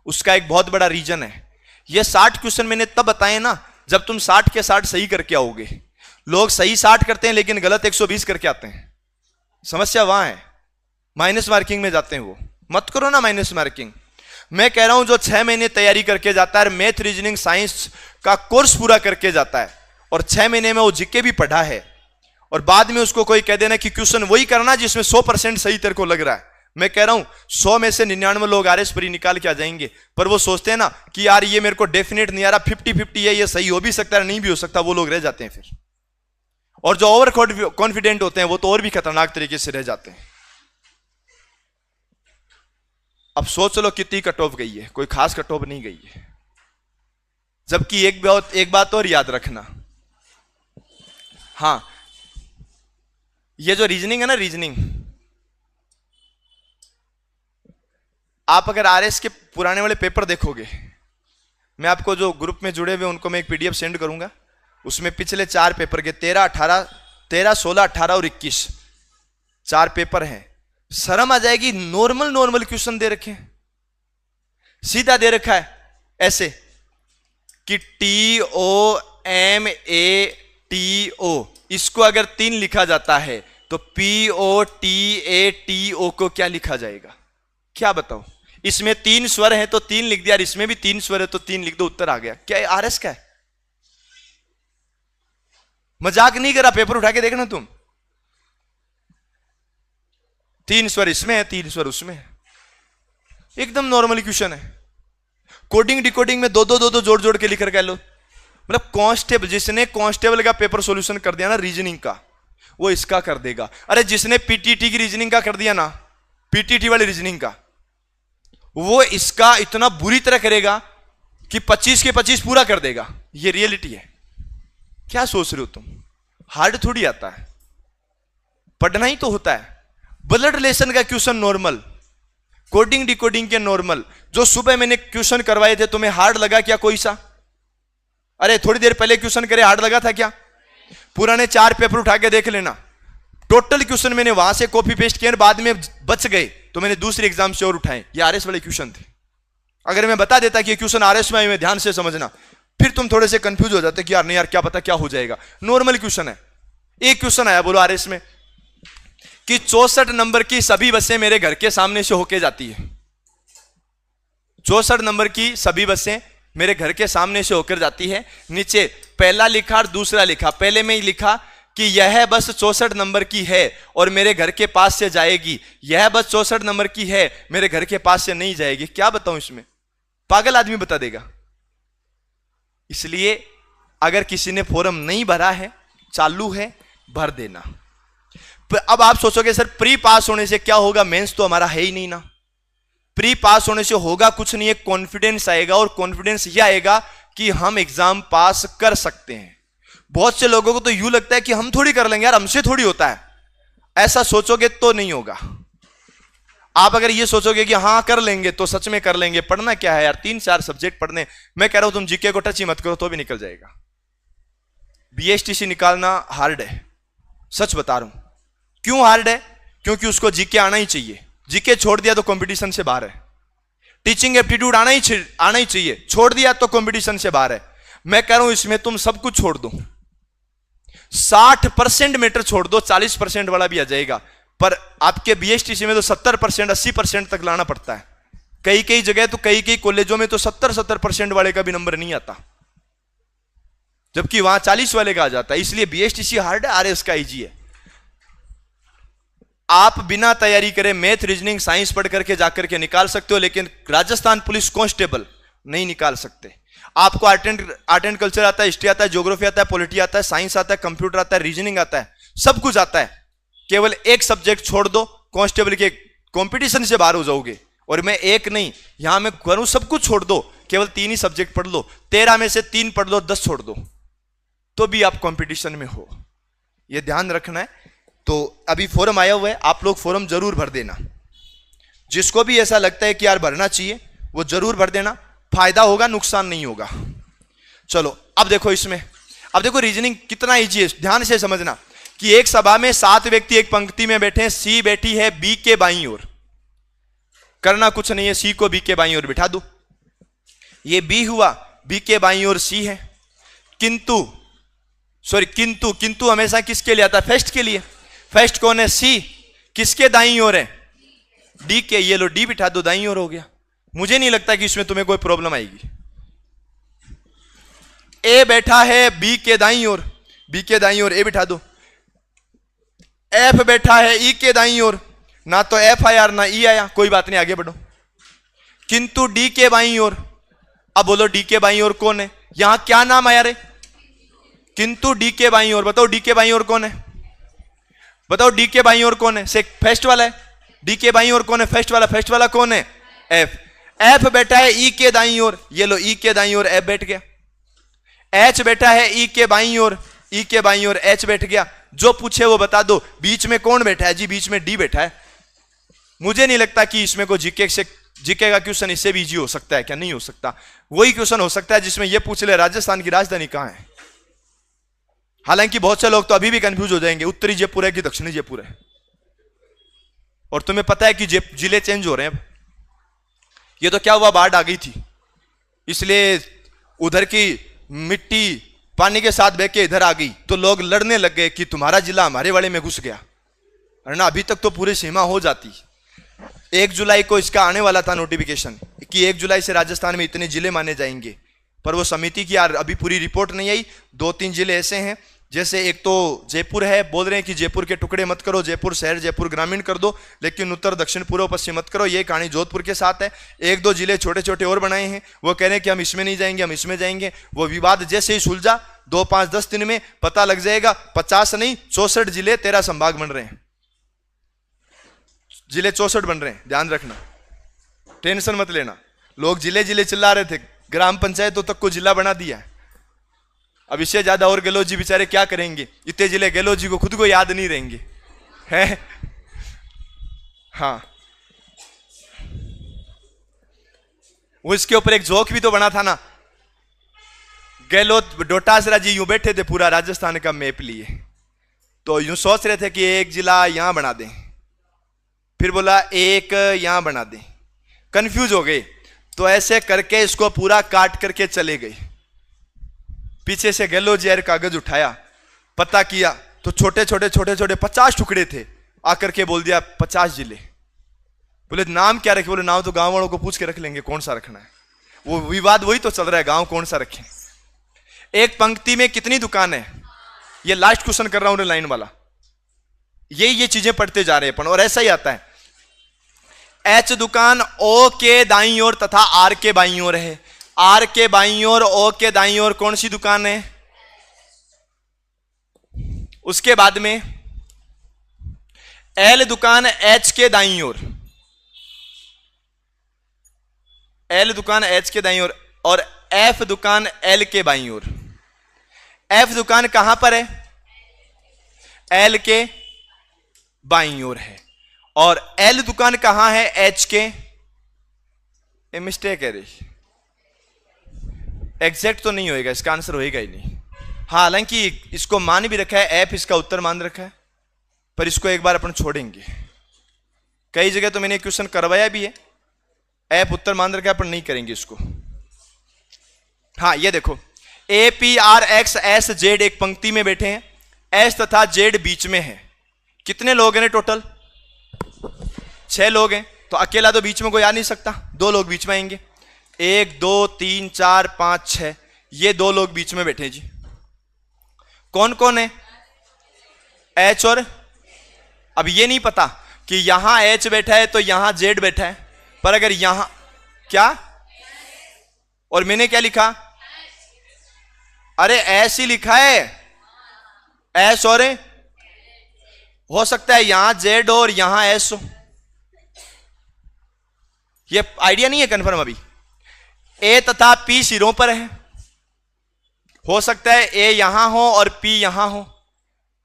उसका एक बहुत बड़ा रीजन है। ये 60 क्वेश्चन मैंने तब बताए ना जब तुम 60 के 60 सही करके आओगे। लोग सही 60 करते हैं लेकिन गलत 120 करके आते हैं। समस्या वहां है, माइनस मार्किंग में जाते हैं। वो मत करो ना माइनस मार्किंग। मैं कह रहा हूं जो 6 महीने तैयारी करके जाता है, मैथ, रीजनिंग, साइंस का कोर्स पूरा करके जाता है, और 6 महीने में वो जीके भी पढ़ा है, और बाद में उसको कोई कह देना कि क्वेश्चन वही करना जिसमें 100% सही तेरे को लग रहा है। मैं कह रहा हूं 100 में से 99 लोग आरएस प्री निकाल के आ जाएंगे, पर वो सोचते हैं ना कि यार ये मेरे को डेफिनेट नहीं आ रहा, 50-50 है, ये सही हो भी सकता है नहीं भी हो सकता, वो लोग रह जाते हैं फिर। और जो ओवर कॉन्फिडेंट होते हैं वो तो और भी खतरनाक तरीके से रह जाते हैं। अब सोच लो कितनी कट ऑफ गई है, कोई खास कट ऑफ नहीं गई है। जबकि एक बात और याद रखना, हां, ये जो रीजनिंग है ना, रीजनिंग, आप अगर आरएस के पुराने वाले पेपर देखोगे, मैं आपको जो ग्रुप में जुड़े हुए उनको मैं एक पीडीएफ सेंड करूंगा, उसमें पिछले 4 पेपर के 13, 16, 18 और 21 4 पेपर हैं। शर्म आ जाएगी, नॉर्मल क्वेश्चन दे रखे हैं, सीधा दे रखा है ऐसे कि TOMATO, इसको अगर 3 लिखा जाता है तो POTATO को क्या लिखा जाएगा? क्या बताओ? इसमें 3 स्वर है तो 3 लिख दिया, और इसमें भी 3 स्वर है तो 3 लिख दो, उत्तर आ गया। क्या आरएस का है? मजाक नहीं करा, पेपर उठा के देखना तुम। 3 स्वर इसमें है, 3 स्वर उसमें है, एकदम नॉर्मल क्वेश्चन है। कोडिंग डिकोडिंग में 2-2 जोड़ जोड़ के लिख कर लो। मतलब कांस्टेबल, जिसने कांस्टेबल का पेपर सॉल्यूशन कर दिया ना रीजनिंग का, वो इसका कर देगा। अरे जिसने पीटीटी की रीजनिंग का कर दिया ना, पीटीटी वाली रीजनिंग का, वो इसका इतना बुरी तरह करेगा कि 25 के 25 पूरा कर देगा। ये रियलिटी है। क्या सोच रहे हो तुम? हार्ड थोड़ी आता है, पढ़ना ही तो होता है। ब्लड रिलेशन का क्वेश्चन नॉर्मल, कोडिंग डिकोडिंग के नॉर्मल। जो सुबह मैंने क्वेश्चन करवाए थे, तुम्हें हार्ड लगा क्या कोई सा? अरे थोड़ी देर पहले क्वेश्चन करे, हार्ड लगा था क्या? पुराने 4 पेपर उठा के देख लेना, टोटल क्वेश्चन मैंने वहां से कॉपी पेस्ट किया, बाद में बच गए तो मैंने दूसरे एग्जाम से और उठाए। ये आरएस वाले क्वेश्चन थे। अगर मैं बता देता कि ये क्वेश्चन आरएस में, ध्यान से समझना, फिर तुम थोड़े से कंफ्यूज हो जाते कि यार नहीं यार क्या पता क्या हो जाएगा। नॉर्मल क्वेश्चन है। एक क्वेश्चन आया, बोलो आरएस में, कि 64 नंबर की सभी बसें मेरे घर के सामने से होके जाती है। 64 नंबर की सभी बसें मेरे घर के सामने से होकर जाती है। नीचे पहला लिखा और दूसरा लिखा। पहले में ही लिखा कि यह बस 64 नंबर की है और मेरे घर के पास से जाएगी, यह बस 64 नंबर की है, मेरे घर के पास से नहीं जाएगी। क्या बताऊं इसमें? पागल आदमी बता देगा। इसलिए अगर किसी ने फॉर्म नहीं भरा है, चालू है, भर देना। अब आप सोचोगे सर प्री पास होने से क्या होगा? मेंस तो हमारा है ही नहीं ना। प्री पास होने से होगा कुछ नहीं, एक कॉन्फिडेंस आएगा, और कॉन्फिडेंस यह आएगा कि हम एग्जाम पास कर सकते हैं। बहुत से लोगों को तो यूं लगता है कि हम थोड़ी कर लेंगे यार, हमसे थोड़ी होता है। ऐसा सोचोगे तो नहीं होगा। आप अगर ये सोचोगे कि हाँ कर लेंगे तो सच में कर लेंगे। पढ़ना क्या है यार, 3-4 सब्जेक्ट पढ़ने। मैं कह रहा हूं तुम जीके को टच ही मत करो तो भी निकल जाएगा। बीएसटीसी निकालना हार्ड है, सच बता रहा हूं। क्यों हार्ड है? क्योंकि उसको जीके आना ही चाहिए। जीके छोड़ दिया तो कंपटीशन से बाहर है। टीचिंग एप्टीट्यूड आना ही चाहिए, छोड़ दिया तो कंपटीशन से बाहर है। मैं कह रहा हूं इसमें तुम सब कुछ छोड़ दो, 60% मीटर छोड़ दो, 40% वाला भी आ जाएगा। पर आपके बीएसटीसी में तो 70%, 80% तक लाना पड़ता है। कई कई जगह तो कई कॉलेजों में तो 70% वाले का भी नंबर नहीं आता, जबकि वहां 40 वाले का आ जाता है। इसलिए बीएसटीसी हार्ड है, आरएस का इजी है। आप बिना तैयारी करे मैथ, रीजनिंग, साइंस पढ़ करके जाकर के निकाल सकते हो, लेकिन राजस्थान पुलिस कांस्टेबल नहीं निकाल सकते। आपको आर्ट एंड कल्चर आता है, हिस्ट्री आता है, ज्योग्राफी आता है, पॉलिटी आता है, साइंस आता है, कंप्यूटर आता है, रीजनिंग आता है, सब कुछ आता है। केवल एक सब्जेक्ट छोड़ दो, कांस्टेबल के कंपटीशन से बाहर हो जाओगे। और मैं एक नहीं, यहां मैं करूं सब कुछ छोड़ दो, केवल 3 ही सब्जेक्ट पढ़ लो, 13 में से 3 पढ़ लो, 10 छोड़ दो, तो भी आप कंपटीशन में हो। यह ध्यान रखना है। तो अभी फॉर्म आया हुआ है, आप लोग फॉर्म जरूर भर देना। जिसको भी ऐसा लगता है कि यार भरना चाहिए वो जरूर भर देना, फायदा होगा, नुकसान नहीं होगा। चलो अब देखो इसमें, अब देखो रीजनिंग कितना इजी है। ध्यान से समझना कि एक सभा में 7 व्यक्ति एक पंक्ति में बैठे हैं। सी बैठी है बी के बाईं ओर। करना कुछ नहीं है, सी को बी के बाईं ओर बिठा दो। ये बी हुआ, बी के बाईं ओर सी है। किंतु हमेशा किसके लिए आता है? फर्स्ट के लिए। फर्स्ट कौन है? सी। किसके दाईं ओर है? डी के। ये लो डी बिठा दो, दाईं ओर हो गया। मुझे नहीं लगता कि इसमें तुम्हें कोई प्रॉब्लम आएगी। ए बैठा है बी के दाईं ओर, बी के दाईं ओर ए बिठा दो। एफ बैठा है ई के दाईं ओर, ना तो एफ आया ना ई आया, कोई बात नहीं, आगे बढ़ो। किंतु डी के बाईं ओर। अब बोलो डी के बाईं ओर कौन है? यहां क्या नाम आया रे? किंतु डी के बाईं ओर। बताओ डी के बाईं ओर कौन है? बताओ डी के बाईं ओर कौन है? से फर्स्ट वाला है। डी के बाईं ओर कौन है? फर्स्ट वाला। फर्स्ट वाला कौन है? एफ। एफ बैठा है ई के दाईं ओर। ये लो ई के दाईं ओर एफ बैठ गया। एच बैठा है ई के बाईं ओर, ई के बाईं ओर एच बैठ गया। जो पूछे वो बता दो। बीच में कौन बैठा है? जी बीच में डी बैठा है। मुझे नहीं लगता कि इसमें कोई जीके का क्वेश्चन इससे भी इजी हो सकता है। क्या नहीं हो सकता? वही क्वेश्चन हो सकता है जिसमें यह पूछ ले राजस्थान की राजधानी कहां है। हालांकि बहुत से लोग तो अभी भी कंफ्यूज हो जाएंगे, उत्तरी जयपुर है कि दक्षिणी जयपुर है। और तुम्हें पता है कि जिले चेंज हो रहे हैं अब। ये तो क्या हुआ, बाढ़ आ गई थी, इसलिए उधर की मिट्टी पानी के साथ बह के इधर आ गई, तो लोग लड़ने लग गए कि तुम्हारा जिला हमारे वाले में घुस गया। वरना अभी तक तो पूरी सीमा हो जाती। 1 जुलाई को इसका आने वाला था नोटिफिकेशन कि 1 जुलाई से राजस्थान में इतने जिले माने जाएंगे, पर वो समिति की यार अभी पूरी रिपोर्ट नहीं आई। 2-3 जिले ऐसे हैं, जैसे एक तो जयपुर है, बोल रहे हैं कि जयपुर के टुकड़े मत करो, जयपुर शहर, जयपुर ग्रामीण कर दो, लेकिन उत्तर, दक्षिण, पूर्व, पश्चिम मत करो। ये कहानी जोधपुर के साथ है। 1-2 जिले छोटे छोटे और बनाए हैं, वो कह रहे हैं कि हम इसमें नहीं जाएंगे, हम इसमें जाएंगे। वो विवाद जैसे ही सुलझा 2-5-10 दिन में पता लग जाएगा। 50 नहीं 64 जिले 13 संभाग बन रहे हैं। जिले 64 बन रहे हैं, ध्यान रखना, टेंशन मत लेना। लोग जिले जिले चिल्ला रहे थे, ग्राम पंचायतों तक को जिला बना दिया है। अब इससे ज्यादा और गहलोत जी बेचारे क्या करेंगे? इतने जिले गहलोत जी को खुद को याद नहीं रहेंगे, हैं? हाँ, वो इसके ऊपर एक जोक भी तो बना था ना। गहलोत डोटासरा जी यूं बैठे थे, पूरा राजस्थान का मैप लिए, तो यूं सोच रहे थे कि एक जिला यहां बना दें, फिर बोला एक यहां बना दें, कंफ्यूज हो गए, तो ऐसे करके इसको पूरा काट करके चले गए। पीछे से गहलोत जी कागज उठाया, पता किया तो छोटे छोटे 50 टुकड़े थे। आकर के बोल दिया 50 जिले। बोले नाम क्या रखे? बोले नाम तो गांव वालों को पूछ के रख लेंगे कौन सा रखना है। वो विवाद वही तो चल रहा है, गांव कौन सा रखें। एक पंक्ति में कितनी दुकान है? ये लास्ट क्वेश्चन कर रहा हूं लाइन वाला। ये चीजें पढ़ते जा रहे हैं अपन, और ऐसा ही आता है। एच दुकान ओ के दाईं ओर तथा आर के बाईं ओर है। आर के बाईं ओर, ओ के दाईं ओर कौन सी दुकान है? उसके बाद में एल दुकान एच के दाईं ओर, एल दुकान एच के दाईं ओर, और एफ दुकान एल के बाईं ओर। एफ दुकान कहां पर है? एल के बाईं ओर है। और एल दुकान कहां है? एच के, ये मिस्टेक है रही, एग्जैक्ट तो नहीं होएगा, इसका आंसर होएगा ही नहीं। हालांकि इसको मान भी रखा है, एफ इसका उत्तर मान रखा है, पर इसको एक बार अपन छोड़ेंगे। कई जगह तो मैंने क्वेश्चन करवाया भी है, एफ उत्तर मान रखा है, अपन नहीं करेंगे इसको। हाँ ये देखो, A P R x S Z एक पंक्ति में बैठे हैं, एस तथा जेड बीच में है। कितने लोग हैं टोटल? 6 लोग हैं। तो अकेला तो बीच में कोई आ नहीं सकता, 2 लोग बीच में आएंगे। 1 2 3 4 5 6, ये 2 लोग बीच में बैठे जी। कौन कौन है? एच और, अब ये नहीं पता कि यहां एच बैठा है तो यहां जेड बैठा है, पर अगर यहां क्या, और मैंने क्या लिखा? अरे एस ही लिखा है, एस और हो सकता है यहां जेड और यहां एस हो, ये आइडिया नहीं है कंफर्म अभी। ए तथा पी सिरों पर है, हो सकता है ए यहां हो और पी यहां हो,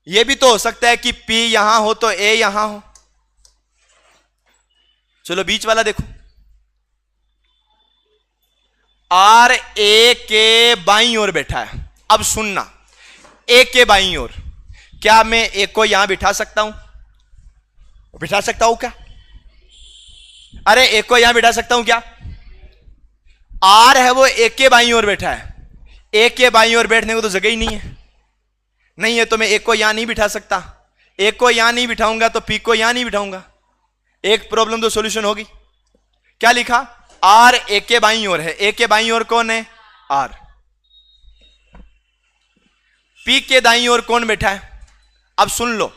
यह भी तो हो सकता है कि पी यहां हो तो ए यहां हो। चलो बीच वाला देखो, आर ए के बाईं ओर बैठा है। अब सुनना, ए के बाईं ओर, क्या मैं ए को यहां बिठा सकता हूं? बिठा सकता हूं क्या? अरे ए को यहां बिठा सकता हूं क्या? आर है वो ए के बाईं ओर बैठा है, ए के बाईं ओर बैठने को तो जगह ही नहीं है, नहीं है तो मैं ए को यहां नहीं बिठा सकता। ए को यहां नहीं बिठाऊंगा तो पी को यहां नहीं बिठाऊंगा, एक प्रॉब्लम तो सॉल्यूशन होगी। क्या लिखा? आर ए के बाईं ओर है, ए के बाईं ओर कौन है? आर। पी के दाईं ओर कौन बैठा है? अब सुन लो,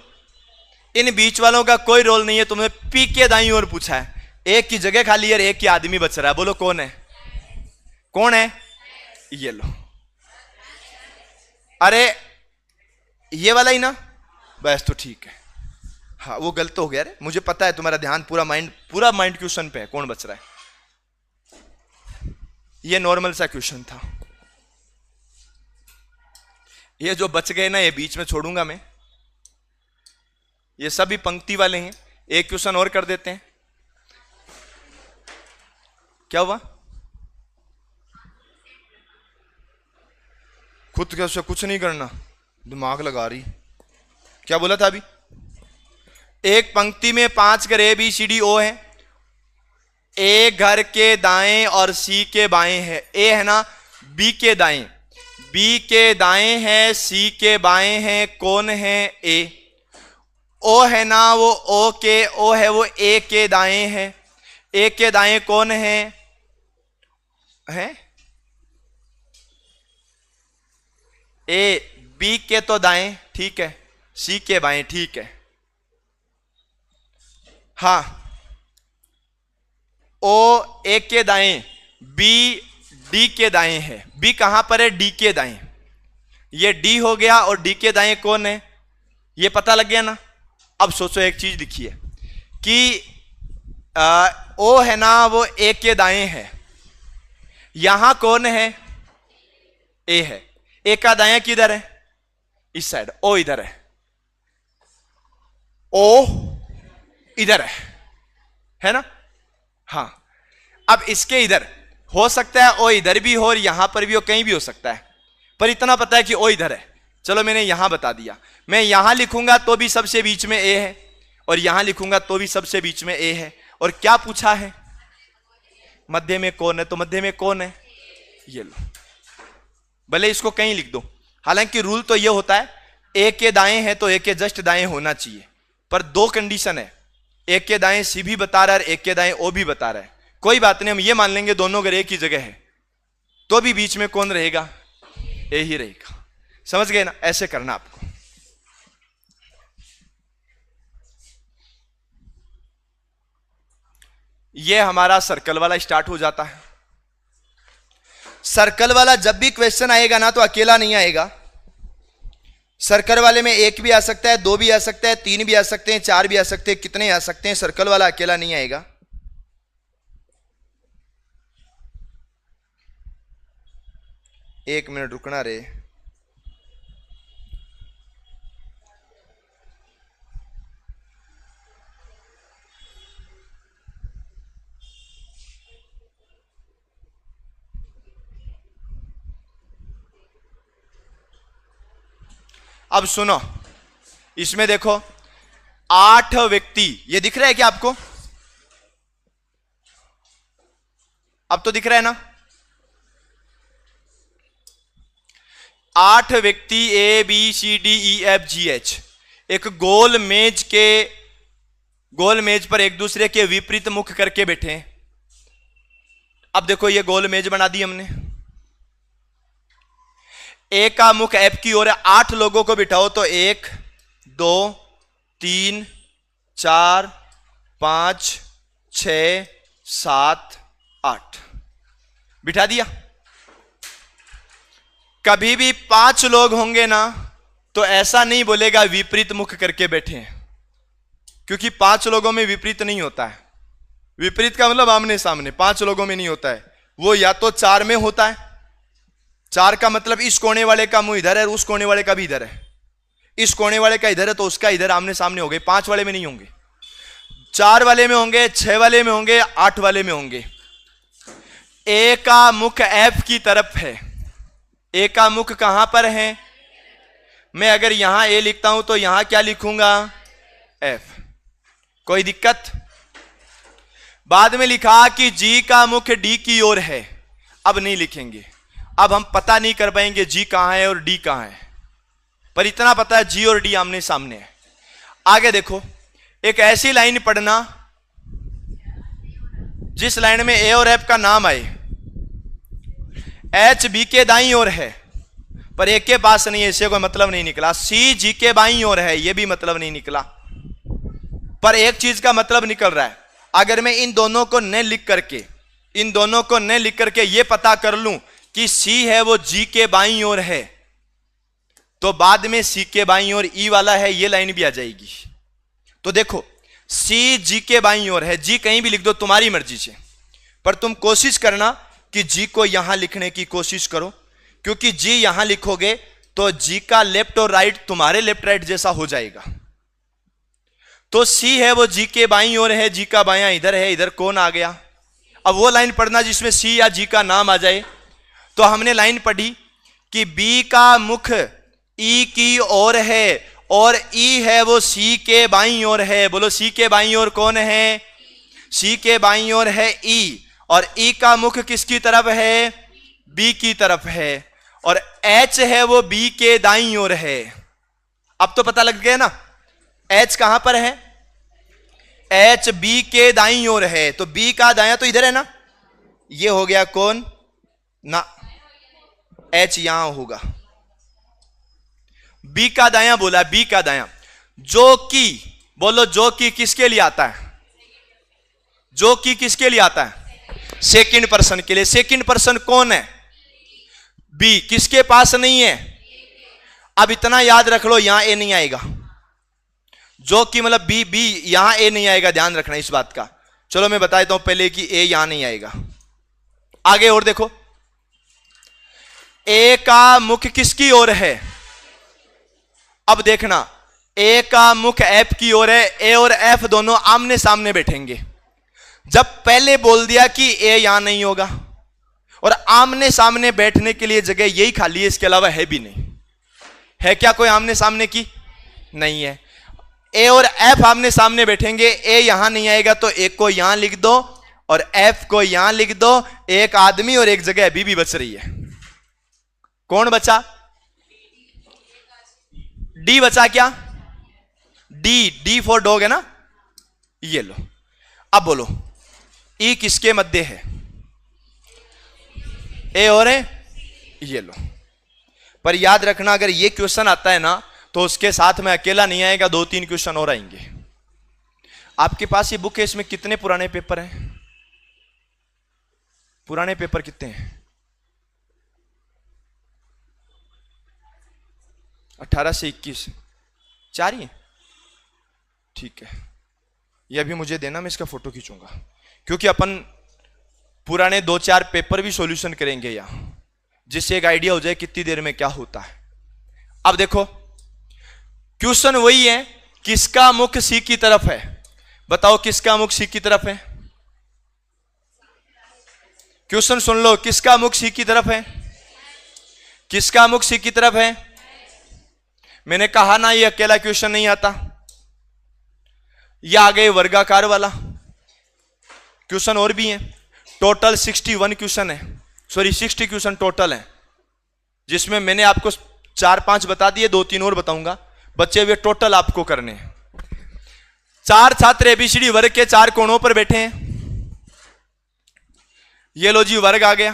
इन बीच वालों का कोई रोल नहीं है, तुमने पी के दाईं ओर पूछा है, एक की जगह खाली है, एक ही आदमी बच रहा है, बोलो कौन है? कौन है? ये लो, अरे ये वाला ही ना, बस तो ठीक है। हाँ वो गलत हो गया रे, मुझे पता है तुम्हारा ध्यान पूरा माइंड क्वेश्चन पे है, कौन बच रहा है। ये नॉर्मल सा क्वेश्चन था, ये जो बच गए ना ये बीच में छोड़ूंगा मैं, ये सभी पंक्ति वाले हैं। एक क्वेश्चन और कर देते हैं। क्या हुआ? खुद कैसे कुछ नहीं करना, दिमाग लगा रही। क्या बोला था अभी? एक पंक्ति में 5 घर ए बी सी डी ओ है, ए घर के दाएं और सी के बाएं है। ए है ना बी के दाएं, बी के दाएं है, सी के बाएं है, कौन है? ए। ओ है ना वो ओ है वो ए के दाएं है, ए के दाएं कौन है? ए। बी के तो दाएं ठीक है, सी के बाएं ठीक है। हाँ, ओ ए के दाएं, बी डी के दाएं है। बी कहां पर है? डी के दाएं। ये डी हो गया और डी के दाएं कौन है? ये पता लग गया ना। अब सोचो एक चीज लिखिए कि ओ है ना वो ए के दाएं है, यहां कौन है? ए है। ए का दाएं किधर है? इस साइड। ओ इधर है, ओ इधर है ना? हाँ, अब इसके इधर हो सकता है ओ इधर भी हो और यहां पर भी हो, कहीं भी हो सकता है, पर इतना पता है कि ओ इधर है। चलो मैंने यहां बता दिया। मैं यहां लिखूंगा तो भी सबसे बीच में ए है, और यहां लिखूंगा तो भी सबसे बीच में ए है। और क्या पूछा है? मध्य में कौन है? तो मध्य में कौन है? ये लो, भले इसको कहीं लिख दो। हालांकि रूल तो ये होता है ए के दाएं है तो ए के जस्ट दाएं होना चाहिए, पर 2 कंडीशन है, ए के दाएं सी भी बता रहा है, एक के दाएं ओ भी बता रहा है। कोई बात नहीं, हम ये मान लेंगे दोनों अगर एक ही जगह है तो भी बीच में कौन रहेगा? ए ही रहेगा। समझ गए ना? ऐसे करना आपको। ये हमारा सर्कल वाला स्टार्ट हो जाता है। सर्कल वाला जब भी क्वेश्चन आएगा ना तो अकेला नहीं आएगा। सर्कल वाले में 1 भी आ सकता है, 2 भी आ सकता है, 3 भी आ सकते हैं, 4 भी आ सकते हैं, कितने आ सकते हैं। सर्कल वाला अकेला नहीं आएगा। एक मिनट रुकना रे। अब सुनो, इसमें देखो 8 व्यक्ति, ये दिख रहा है क्या आपको? अब तो दिख रहा है ना? 8 व्यक्ति A B C D E F G H एक गोल मेज पर एक दूसरे के विपरीत मुख करके बैठे हैं। अब देखो ये गोल मेज बना दी हमने, ए का मुख एफ की ओर है, 8 लोगों को बिठाओ तो 1 2 3 4 5 6 7 8 बिठा दिया। कभी भी 5 लोग होंगे ना तो ऐसा नहीं बोलेगा विपरीत मुख करके बैठे हैं, क्योंकि 5 लोगों में विपरीत नहीं होता है। विपरीत का मतलब आमने सामने, 5 लोगों में नहीं होता है, वो या तो 4 में होता है। 4 का मतलब इस कोने वाले का मुंह इधर है और उस कोने वाले का भी इधर है, इस कोने वाले का इधर है तो उसका इधर, आमने सामने हो गए। 5 वाले में नहीं होंगे, 4 वाले में होंगे, 6 वाले में होंगे, 8 वाले में होंगे। ए का मुख एफ की तरफ है, ए का मुख कहां पर है? मैं अगर यहां ए लिखता हूं तो यहां क्या लिखूंगा? एफ। कोई दिक्कत? बाद में लिखा कि जी का मुख डी की ओर है, अब नहीं लिखेंगे। अब हम पता नहीं कर पाएंगे जी कहां है और डी कहां है, पर इतना पता है जी और डी आमने सामने है। आगे देखो, एक ऐसी लाइन पढ़ना जिस लाइन में ए और एफ का नाम आए। एच बी के दाईं ओर है पर ए के पास नहीं है, इससे कोई मतलब नहीं निकला। सी जी के बाईं ओर है, यह भी मतलब नहीं निकला, पर एक चीज का मतलब निकल रहा है। अगर मैं इन दोनों को न लिख करके यह पता कर लूं कि सी है वो जी के बाईं ओर है, तो बाद में सी के बाईं ओर ई वाला है, ये लाइन भी आ जाएगी। तो देखो, सी जी के बाईं ओर है, जी कहीं भी लिख दो तुम्हारी मर्जी से, पर तुम कोशिश करना कि जी को यहां लिखने की कोशिश करो, क्योंकि जी यहां लिखोगे तो जी का लेफ्ट और राइट तुम्हारे लेफ्ट राइट जैसा हो जाएगा। तो सी है वो जी के बाईं ओर है, जी का बायां इधर है, इधर कौन आ गया? अब वो लाइन पढ़ना जिसमें सी या जी का नाम आ जाए। तो हमने लाइन पढ़ी कि बी का मुख ई की ओर है और ई है वो सी के बाईं ओर है। बोलो, सी के बाईं ओर कौन है? सी के बाईं ओर है ई, और ई का मुख किसकी तरफ है? बी की तरफ है, और एच है वो बी के दाईं ओर है। अब तो पता लग गया ना एच कहां पर है? एच बी के दाईं ओर है, तो बी का दायां तो इधर है ना, ये हो गया कौन ना, एच यहां होगा। बी का दायां बोला, बी का दायां। जो कि, बोलो, जो कि किसके लिए आता है? जो कि किसके लिए आता है? सेकंड पर्सन के लिए। सेकंड पर्सन कौन है? बी। किसके पास नहीं है? अब इतना याद रख लो, यहां ए नहीं आएगा। जो कि मतलब बी, बी यहां ए नहीं आएगा, ध्यान रखना इस बात का। चलो मैं बता देता हूं पहले कि ए यहां नहीं आएगा। आगे और देखो, ए का मुख किसकी ओर है? अब देखना, ए का मुख एफ की ओर है, ए और एफ दोनों आमने सामने बैठेंगे। जब पहले बोल दिया कि ए यहां नहीं होगा, और आमने सामने बैठने के लिए जगह यही खाली है, इसके अलावा है भी नहीं। है क्या कोई आमने सामने की? नहीं है। ए और एफ आमने सामने बैठेंगे, ए यहां नहीं आएगा तो ए को यहां लिख दो और एफ को यहां लिख दो। एक आदमी और एक जगह अभी भी बच रही है। कौन बचा? डी बचा। क्या? डी, डी फॉर डॉग है ना, ये लो। अब बोलो, ई किसके मध्य है? ए और है, ये लो। पर याद रखना, अगर ये क्वेश्चन आता है ना तो उसके साथ में अकेला नहीं आएगा, 2-3 क्वेश्चन और आएंगे। आपके पास ये बुक है, इसमें कितने पुराने पेपर हैं? पुराने पेपर कितने हैं? 18 से 21, 4 ही है। ठीक है, ये अभी मुझे देना, मैं इसका फोटो खींचूंगा, क्योंकि अपन पुराने 2-4 पेपर भी सॉल्यूशन करेंगे यहां, जिससे एक आइडिया हो जाए कितनी देर में क्या होता है। अब देखो, क्वेश्चन वही है, किसका मुख सी की तरफ है? बताओ, किसका मुख सी की तरफ है? क्वेश्चन सुन लो, किसका मुख सी की तरफ है? किसका मुख सी की तरफ है? मैंने कहा ना ये अकेला क्वेश्चन नहीं आता। ये आ गए वर्गाकार वाला क्वेश्चन, और भी है। टोटल 61 क्वेश्चन है, सॉरी 60 क्वेश्चन टोटल है, जिसमें मैंने आपको 4-5 बता दिए, 2-3 और बताऊंगा। बच्चे हुए टोटल आपको करने हैं। 4 छात्र एबीसीडी वर्ग के 4 कोणों पर बैठे हैं। ये लो जी वर्ग आ गया।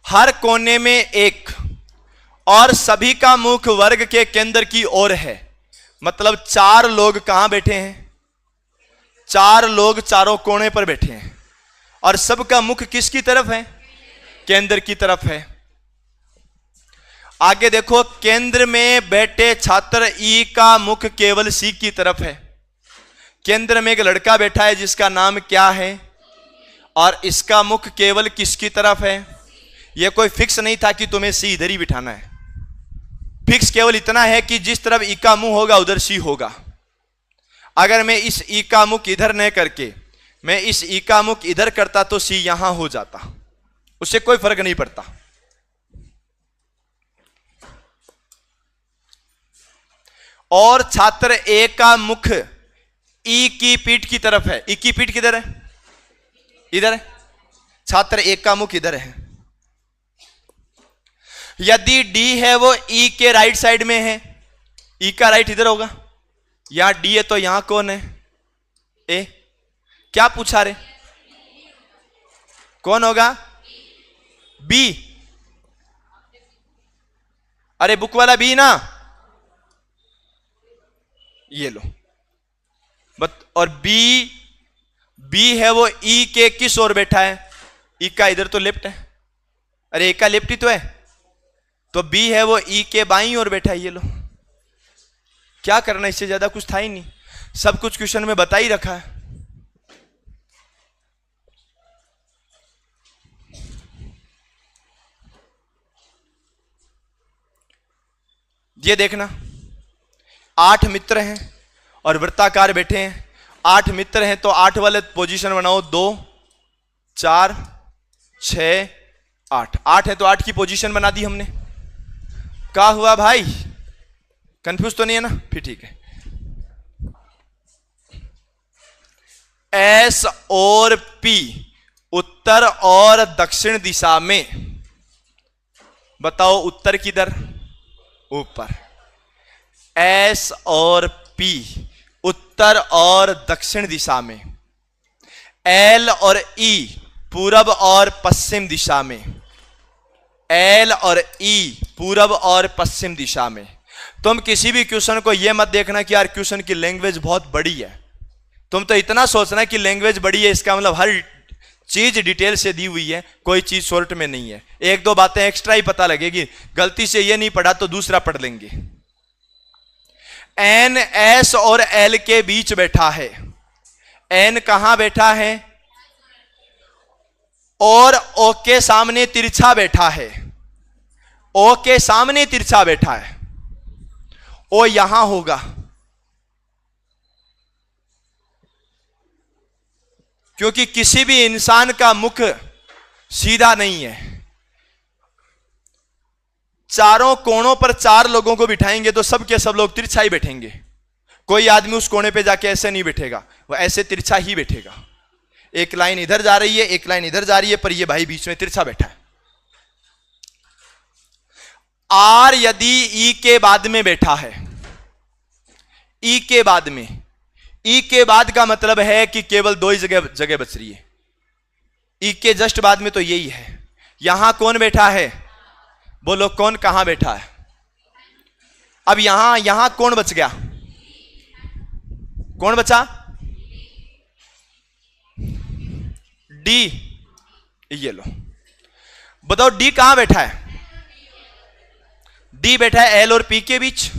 हर कोने में एक और सभी का मुख वर्ग के केंद्र की ओर है। मतलब 4 लोग कहां बैठे हैं? 4 लोग चारों कोने पर बैठे हैं और सबका मुख किसकी तरफ है? केंद्र की तरफ है। आगे देखो, केंद्र में बैठे छात्र ई का मुख केवल सी की तरफ है। केंद्र में एक लड़का बैठा है जिसका नाम क्या है, और इसका मुख केवल किसकी तरफ है? यह कोई फिक्स नहीं था कि तुम्हें सी इधर ही बिठाना है। फिक्स केवल इतना है कि जिस तरफ ई का मुंह होगा उधर सी होगा। अगर मैं इस ई का मुख इधर न करके मैं इस ई का मुख इधर करता तो सी यहां हो जाता, उससे कोई फर्क नहीं पड़ता। और छात्र ए का मुख ई की पीठ की तरफ है। ई की पीठ किधर है? इधर है। छात्र ए का मुख इधर है। यदि डी है वो ई के राइट साइड में है, ई का राइट इधर होगा। यहां डी है तो यहां कौन है? ए। क्या पूछा रे? कौन होगा? बी। अरे बुक वाला बी ना, ये लो। और बी है वो ई के किस ओर बैठा है? ई का इधर तो लेफ्ट है। अरे ए का लेफ्ट ही तो है, तो बी है वो ई के बाईं ओर बैठा है। ये लो, क्या करना, इससे ज्यादा कुछ था ही नहीं, सब कुछ क्वेश्चन में बता ही रखा है। ये देखना, 8 मित्र हैं और वृत्ताकार बैठे हैं। 8 मित्र हैं तो 8 वाले पोजीशन बनाओ, 2 4 6 8। 8 है तो 8 की पोजीशन बना दी हमने। क्या हुआ भाई, कंफ्यूज तो नहीं है ना? फिर ठीक है। एस और पी उत्तर और दक्षिण दिशा में, बताओ उत्तर किधर? ऊपर। एस और पी उत्तर और दक्षिण दिशा में। एल और ई पूरब और पश्चिम दिशा में। एल और ई पूरब और पश्चिम दिशा में। तुम किसी भी क्वेश्चन को यह मत देखना कि यार क्वेश्चन की लैंग्वेज बहुत बड़ी है। तुम तो इतना सोचना कि लैंग्वेज बड़ी है, इसका मतलब हर चीज डिटेल से दी हुई है, कोई चीज शॉर्ट में नहीं है। 1-2 बातें एक्स्ट्रा ही पता लगेगी, गलती से ये नहीं पढ़ा तो दूसरा पढ़ लेंगे। एन एस और एल के बीच बैठा है। एन कहां बैठा है? और ओ के सामने तिरछा बैठा है। ओ के सामने तिरछा बैठा है। ओ यहां होगा, क्योंकि किसी भी इंसान का मुख सीधा नहीं है। चारों कोणों पर 4 लोगों को बिठाएंगे तो सब के सब लोग तिरछा ही बैठेंगे। कोई आदमी उस कोने पे जाके ऐसे नहीं बैठेगा, वो ऐसे तिरछा ही बैठेगा। एक लाइन इधर जा रही है, एक लाइन इधर जा रही है, पर ये भाई बीच में तिरछा बैठा है। आर यदि ई के बाद में बैठा है, ई के बाद में, ई के बाद का मतलब है कि केवल 2 ही जगह बच रही है। ई के जस्ट बाद में तो यही है। यहां कौन बैठा है? बोलो कौन कहां बैठा है? अब यहां कौन बच गया? कौन बचा? डी। ये लो, बताओ डी कहां बैठा है? डी बैठा है एल और पी के बीच।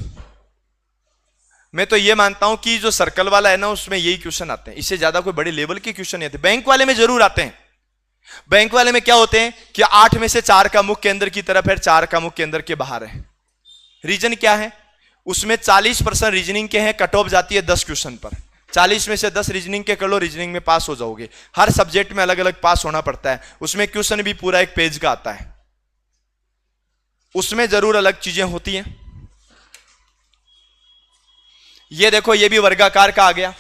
मैं तो ये मानता हूं कि जो सर्कल वाला है ना, उसमें यही क्वेश्चन आते हैं, इससे ज्यादा कोई बड़े लेवल के क्वेश्चन नहीं आते। बैंक वाले में जरूर आते हैं। बैंक वाले में क्या होते हैं कि 8 में से 4 का मुख केंद्र की तरफ है, 4 का मुख केंद्र के बाहर है। रीजन क्या है? उसमें 40% रीजनिंग के हैं, कट ऑफ जाती है 10 क्वेश्चन पर। 40 में से 10 रीजनिंग के कर लो, रीजनिंग में पास हो जाओगे। हर सब्जेक्ट में अलग अलग पास होना पड़ता है, उसमें क्वेश्चन भी पूरा एक पेज का आता है। उसमें जरूर अलग चीजें होती हैं। ये देखो, ये भी वर्गाकार का आ गया।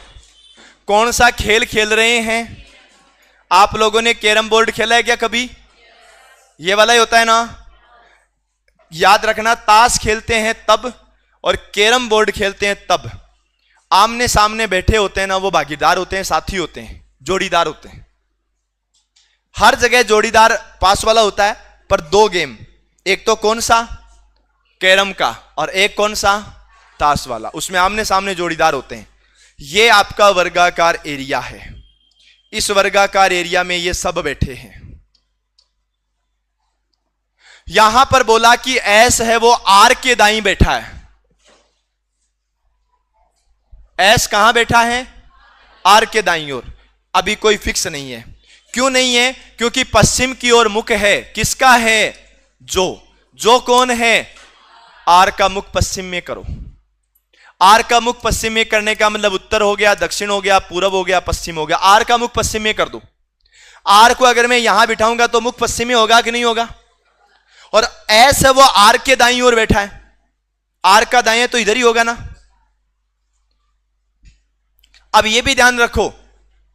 कौन सा खेल खेल रहे हैं आप लोगों ने? कैरम बोर्ड खेला है क्या कभी? ये वाला ही होता है ना, याद रखना। ताश खेलते हैं तब और कैरम बोर्ड खेलते हैं तब आमने सामने बैठे होते हैं ना, वो भागीदार होते हैं, साथी होते हैं, जोड़ीदार होते हैं। हर जगह जोड़ीदार पास वाला होता है, पर दो गेम, एक तो कौन सा? कैरम का, और एक कौन सा? ताश वाला, उसमें आमने सामने जोड़ीदार होते हैं। ये आपका वर्गाकार एरिया है। इस वर्गाकार एरिया में ये सब बैठे हैं। यहां पर बोला कि एस है वो आर के दाईं बैठा है। एस कहां बैठा है? आर के दाईं ओर। अभी कोई फिक्स नहीं है। क्यों नहीं है? क्योंकि पश्चिम की ओर मुख है। किसका है? जो कौन है? आर का मुख पश्चिम में करो। आर का मुख पश्चिम में करने का मतलब उत्तर हो गया, दक्षिण हो गया, पूरब हो गया, पश्चिम हो गया। आर का मुख पश्चिम में कर दो। आर को अगर मैं यहां बिठाऊंगा तो मुख पश्चिम में होगा कि नहीं होगा? और एस है वो आर के दाईं ओर बैठा है। आर का दाएं तो इधर ही होगा ना। अब ये भी ध्यान रखो,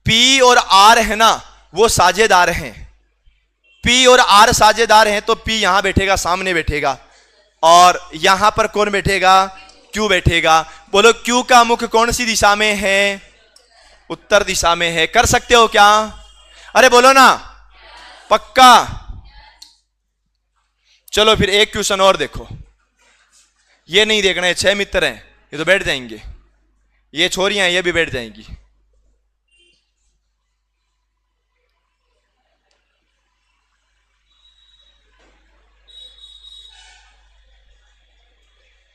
पी और आर है ना, वो साझेदार हैं। पी और आर साझेदार हैं, तो पी यहां बैठेगा, सामने बैठेगा, और यहां पर कौन बैठेगा? क्यू बैठेगा। बोलो, क्यू का मुख कौन सी दिशा में है? उत्तर दिशा में है। कर सकते हो क्या? अरे बोलो ना, पक्का? चलो फिर एक क्वेश्चन और देखो। ये नहीं देखना है, 6 मित्र हैं, ये तो बैठ जाएंगे। ये छोरियां हैं, ये भी बैठ जाएंगी।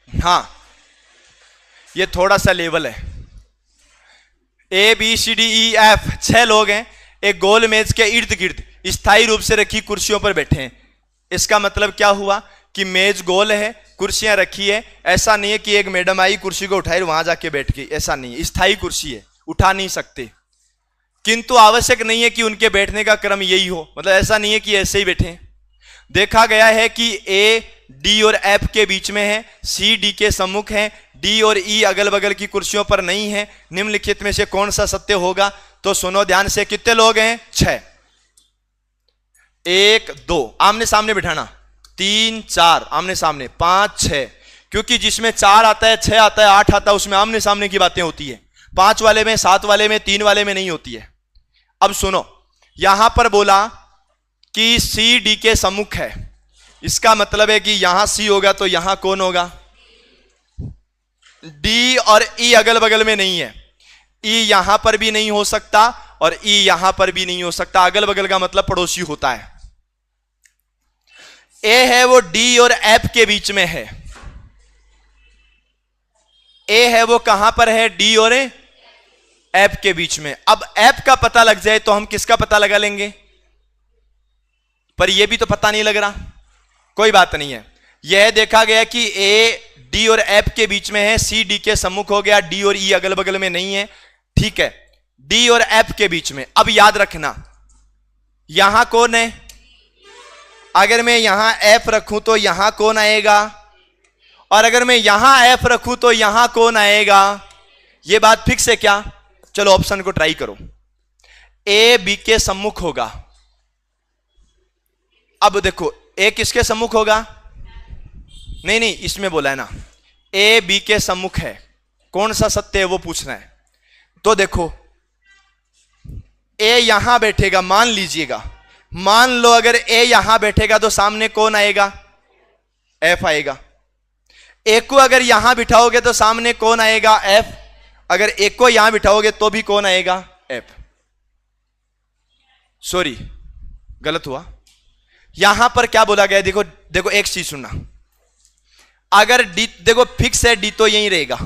हां, ये थोड़ा सा लेवल है। A B C D E F 6 लोग हैं, एक गोल मेज के इर्द गिर्द स्थायी रूप से रखी कुर्सियों पर बैठे हैं। इसका मतलब क्या हुआ कि मेज गोल है, कुर्सियां रखी है। ऐसा नहीं है कि एक मैडम आई, कुर्सी को उठाई, वहां जाके बैठ गई, ऐसा नहीं है। स्थायी कुर्सी है, उठा नहीं सकते। किंतु आवश्यक नहीं है कि उनके बैठने का क्रम यही हो, मतलब ऐसा नहीं है कि ऐसे ही बैठे। देखा गया है कि ए डी और एफ के बीच में है, सी डी के सम्मुख है, डी और ई अगल बगल की कुर्सियों पर नहीं है। निम्नलिखित में से कौन सा सत्य होगा? तो सुनो ध्यान से। कितने लोग हैं? 6। 1 2 आमने सामने बिठाना, 3 4 आमने सामने, 5 6। क्योंकि जिसमें 4 आता है, 6 आता है, 8 आता है, उसमें आमने सामने की बातें होती है। 5 वाले में, 7 वाले में, 3 वाले में नहीं होती है। अब सुनो, यहां पर बोला कि सी डी के सम्मुख है। इसका मतलब है कि यहां सी होगा तो यहां कौन होगा? डी और ई अगल बगल में नहीं है। ई यहां पर भी नहीं हो सकता और ई यहां पर भी नहीं हो सकता। अगल बगल का मतलब पड़ोसी होता है। ए है वो डी और एफ के बीच में है। ए है वो कहां पर है? डी और एफ के बीच में। अब एफ का पता लग जाए तो हम किसका पता लगा लेंगे? पर यह भी तो पता नहीं लग रहा। कोई बात नहीं है। यह देखा गया कि ए डी और एफ के बीच में है, सी डी के सम्मुख हो गया, डी और ई अगल बगल में नहीं है। ठीक है, डी और एफ के बीच में। अब याद रखना, यहां कौन है? अगर मैं यहां एफ रखूं तो यहां कौन आएगा? और अगर मैं यहां एफ रखूं तो यहां कौन आएगा? यह बात फिक्स है क्या? चलो ऑप्शन को ट्राई करो। ए बी के सम्मुख होगा। अब देखो, ए किसके सम्मुख होगा? नहीं नहीं, इसमें बोला है ना, ए बी के सम्मुख है। कौन सा सत्य है वो पूछना है। तो देखो, ए यहां बैठेगा, मान लीजिएगा, मान लो अगर ए यहां बैठेगा तो सामने कौन आएगा? एफ आएगा। ए को अगर यहां बिठाओगे तो सामने कौन आएगा? एफ। अगर ए को यहां बिठाओगे तो भी कौन आएगा? एफ। सॉरी, गलत हुआ। यहां पर क्या बोला गया? देखो देखो, एक चीज सुनना। अगर डी, देखो फिक्स है, डी तो यहीं रहेगा,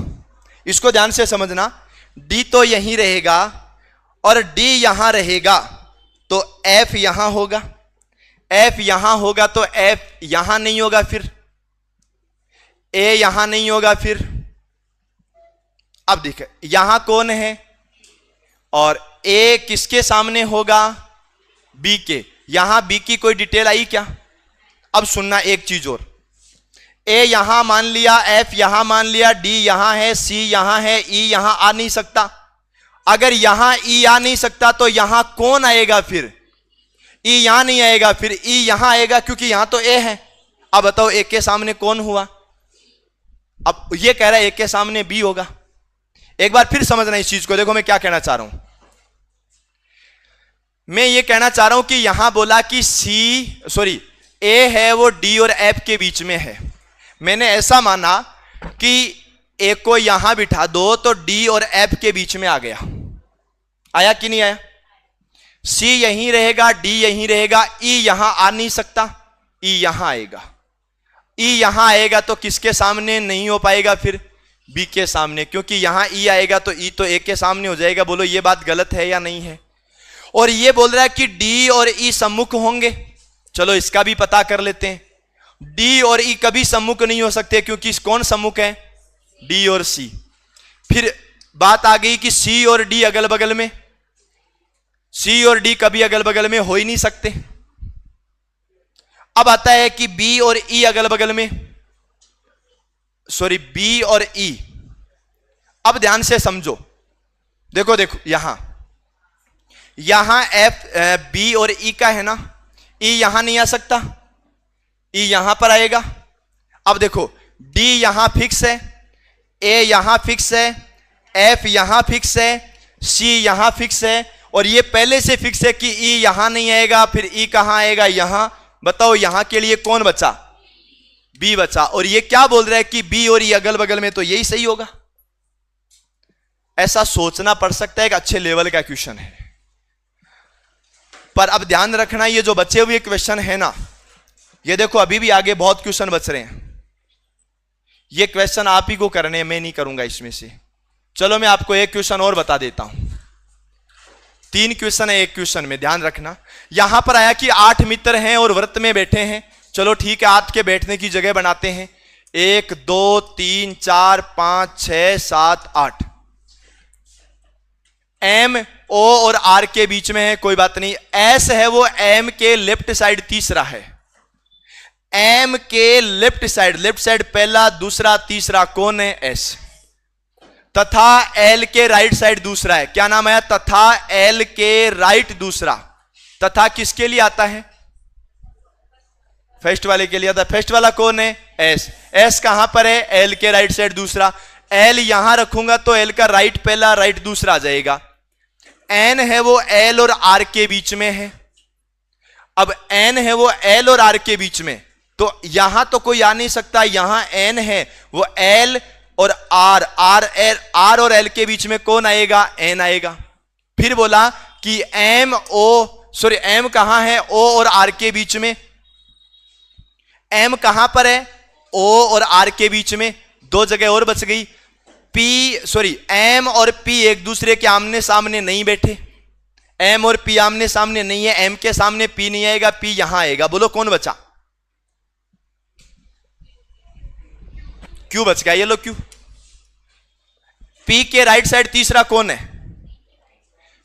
इसको ध्यान से समझना। डी तो यहीं रहेगा और डी यहां रहेगा, तो एफ यहां होगा। एफ यहां होगा तो एफ यहां नहीं होगा, फिर ए यहां नहीं होगा, फिर अब देखिए यहां कौन है और ए किसके सामने होगा? बी के। यहां बी की कोई डिटेल आई क्या? अब सुनना एक चीज और, ए यहां मान लिया, एफ यहां मान लिया, डी यहां है, सी यहां है, ई यहां आ नहीं सकता। अगर यहां ई आ नहीं सकता तो यहां कौन आएगा फिर? ई यहां नहीं आएगा, फिर ई यहां आएगा क्योंकि यहां तो ए है। अब बताओ ए के सामने कौन हुआ? अब ये कह रहा है ए के सामने बी होगा। एक बार फिर समझना इस चीज को, देखो मैं क्या कहना चाह रहा हूं। मैं ये कहना चाह रहा हूं कि यहां बोला कि ए है वो डी और एफ के बीच में है। मैंने ऐसा माना कि ए को यहां बिठा दो तो डी और एफ के बीच में आ गया। आया कि नहीं आया? सी यहीं रहेगा, डी यहीं रहेगा, ई यहां आ नहीं सकता, ई यहां आएगा। ई यहां आएगा तो किसके सामने नहीं हो पाएगा फिर? बी के सामने, क्योंकि यहां ई आएगा तो ई तो ए के सामने हो जाएगा। बोलो ये बात गलत है या नहीं है? और ये बोल रहा है कि डी और ई सम्मुख होंगे। चलो इसका भी पता कर लेते हैं। डी और ई कभी सम्मुख नहीं हो सकते, क्योंकि कौन सम्मुख है? डी और सी। फिर बात आ गई कि सी और डी अगल बगल में, सी और डी कभी अगल बगल में हो ही नहीं सकते। अब आता है कि बी और ई अगल बगल में, बी और ई। अब ध्यान से समझो, देखो देखो यहां एफ बी और ई का है ना, ई यहां नहीं आ सकता, ई यहां पर आएगा। अब देखो डी यहां फिक्स है, ए यहां फिक्स है, एफ यहां फिक्स है, सी यहां फिक्स है, और ये पहले से फिक्स है कि ई यहां नहीं आएगा, फिर ई कहां आएगा? यहां। बताओ यहां के लिए कौन बचा? बी बचा। और ये क्या बोल रहा है कि बी और ई अगल बगल में, तो यही सही होगा। ऐसा सोचना पड़ सकता है कि अच्छे लेवल का क्वेश्चन है। पर अब ध्यान रखना, ये जो बचे हुए क्वेश्चन है ना, ये देखो अभी भी आगे बहुत क्वेश्चन बच रहे हैं। ये क्वेश्चन आप ही को करने हैं, मैं नहीं करूंगा इसमें से। चलो मैं आपको एक क्वेश्चन और बता देता हूं। 3 क्वेश्चन है एक क्वेश्चन में, ध्यान रखना। यहां पर आया कि 8 मित्र हैं और व्रत में बैठे हैं। चलो ठीक है, 8 के बैठने की जगह बनाते हैं। 1 2 3 4 5 6 7 8। एम ओ और आर के बीच में है, कोई बात नहीं। एस है वो एम के लेफ्ट साइड तीसरा है। एम के लेफ्ट साइड पहला, दूसरा, तीसरा कौन है? एस। तथा एल के राइट साइड दूसरा है। क्या नाम है? तथा एल के राइट दूसरा। तथा किसके लिए आता है? फर्स्ट वाले के लिए आता है। फर्स्ट वाला कौन है? एस। एस कहां पर है? एल के राइट साइड दूसरा। एल यहां रखूंगा तो एल का राइट पहला, राइट दूसरा आ जाएगा। एन है वो एल और आर के बीच में है। अब एन है वो एल और आर के बीच में, तो यहां तो कोई आ नहीं सकता। यहां एन है वो एल और आर और एल के बीच में कौन आएगा? एन आएगा। फिर बोला कि एम कहां है? ओ और आर के बीच में। एम कहां पर है? ओ और आर के बीच में। 2 जगह और बच गई। एम और पी एक दूसरे के आमने सामने नहीं बैठे। एम और पी आमने सामने नहीं है। एम के सामने पी नहीं आएगा, पी यहां आएगा। बोलो कौन बचा? क्यों बच गया? ये लो क्यों। पी के राइट साइड तीसरा कौन है?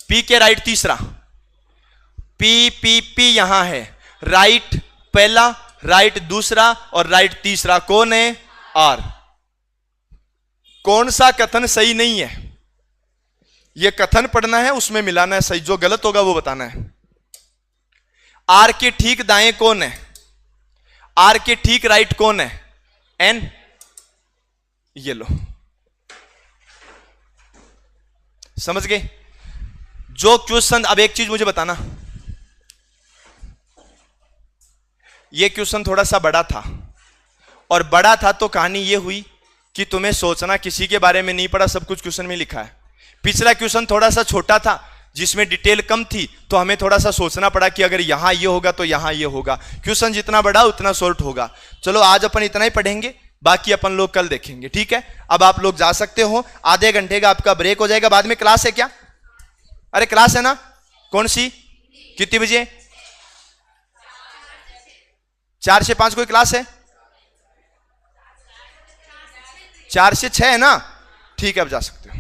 पी के राइट तीसरा, पी यहां है। राइट पहला, राइट दूसरा और राइट तीसरा कौन है? आर। कौन सा कथन सही नहीं है? यह कथन पढ़ना है, उसमें मिलाना है सही। जो गलत होगा वो बताना है। आर के ठीक दाएं कौन है? आर के ठीक राइट कौन है? एन। ये लो, समझ गए? जो क्वेश्चन, अब एक चीज मुझे बताना, यह क्वेश्चन थोड़ा सा बड़ा था, और बड़ा था तो कहानी यह हुई कि तुम्हें सोचना, किसी के बारे में नहीं पढ़ा, सब कुछ क्वेश्चन में लिखा है। पिछला क्वेश्चन थोड़ा सा छोटा था, जिसमें डिटेल कम थी, तो हमें थोड़ा सा सोचना पड़ा कि अगर यहां ये होगा तो यहां ये होगा। क्वेश्चन जितना बड़ा उतना शॉर्ट होगा। चलो आज अपन इतना ही पढ़ेंगे, बाकी अपन लोग कल देखेंगे, ठीक है? अब आप लोग जा सकते हो, आधे घंटे का आपका ब्रेक हो जाएगा। बाद में क्लास है क्या? अरे क्लास है ना? कौन सी? कितने बजे? 4 से 5 कोई क्लास है? 4 से 6 है ना? ठीक है, अब जा सकते हो।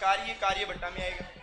कार्य बट्टा में आएगा।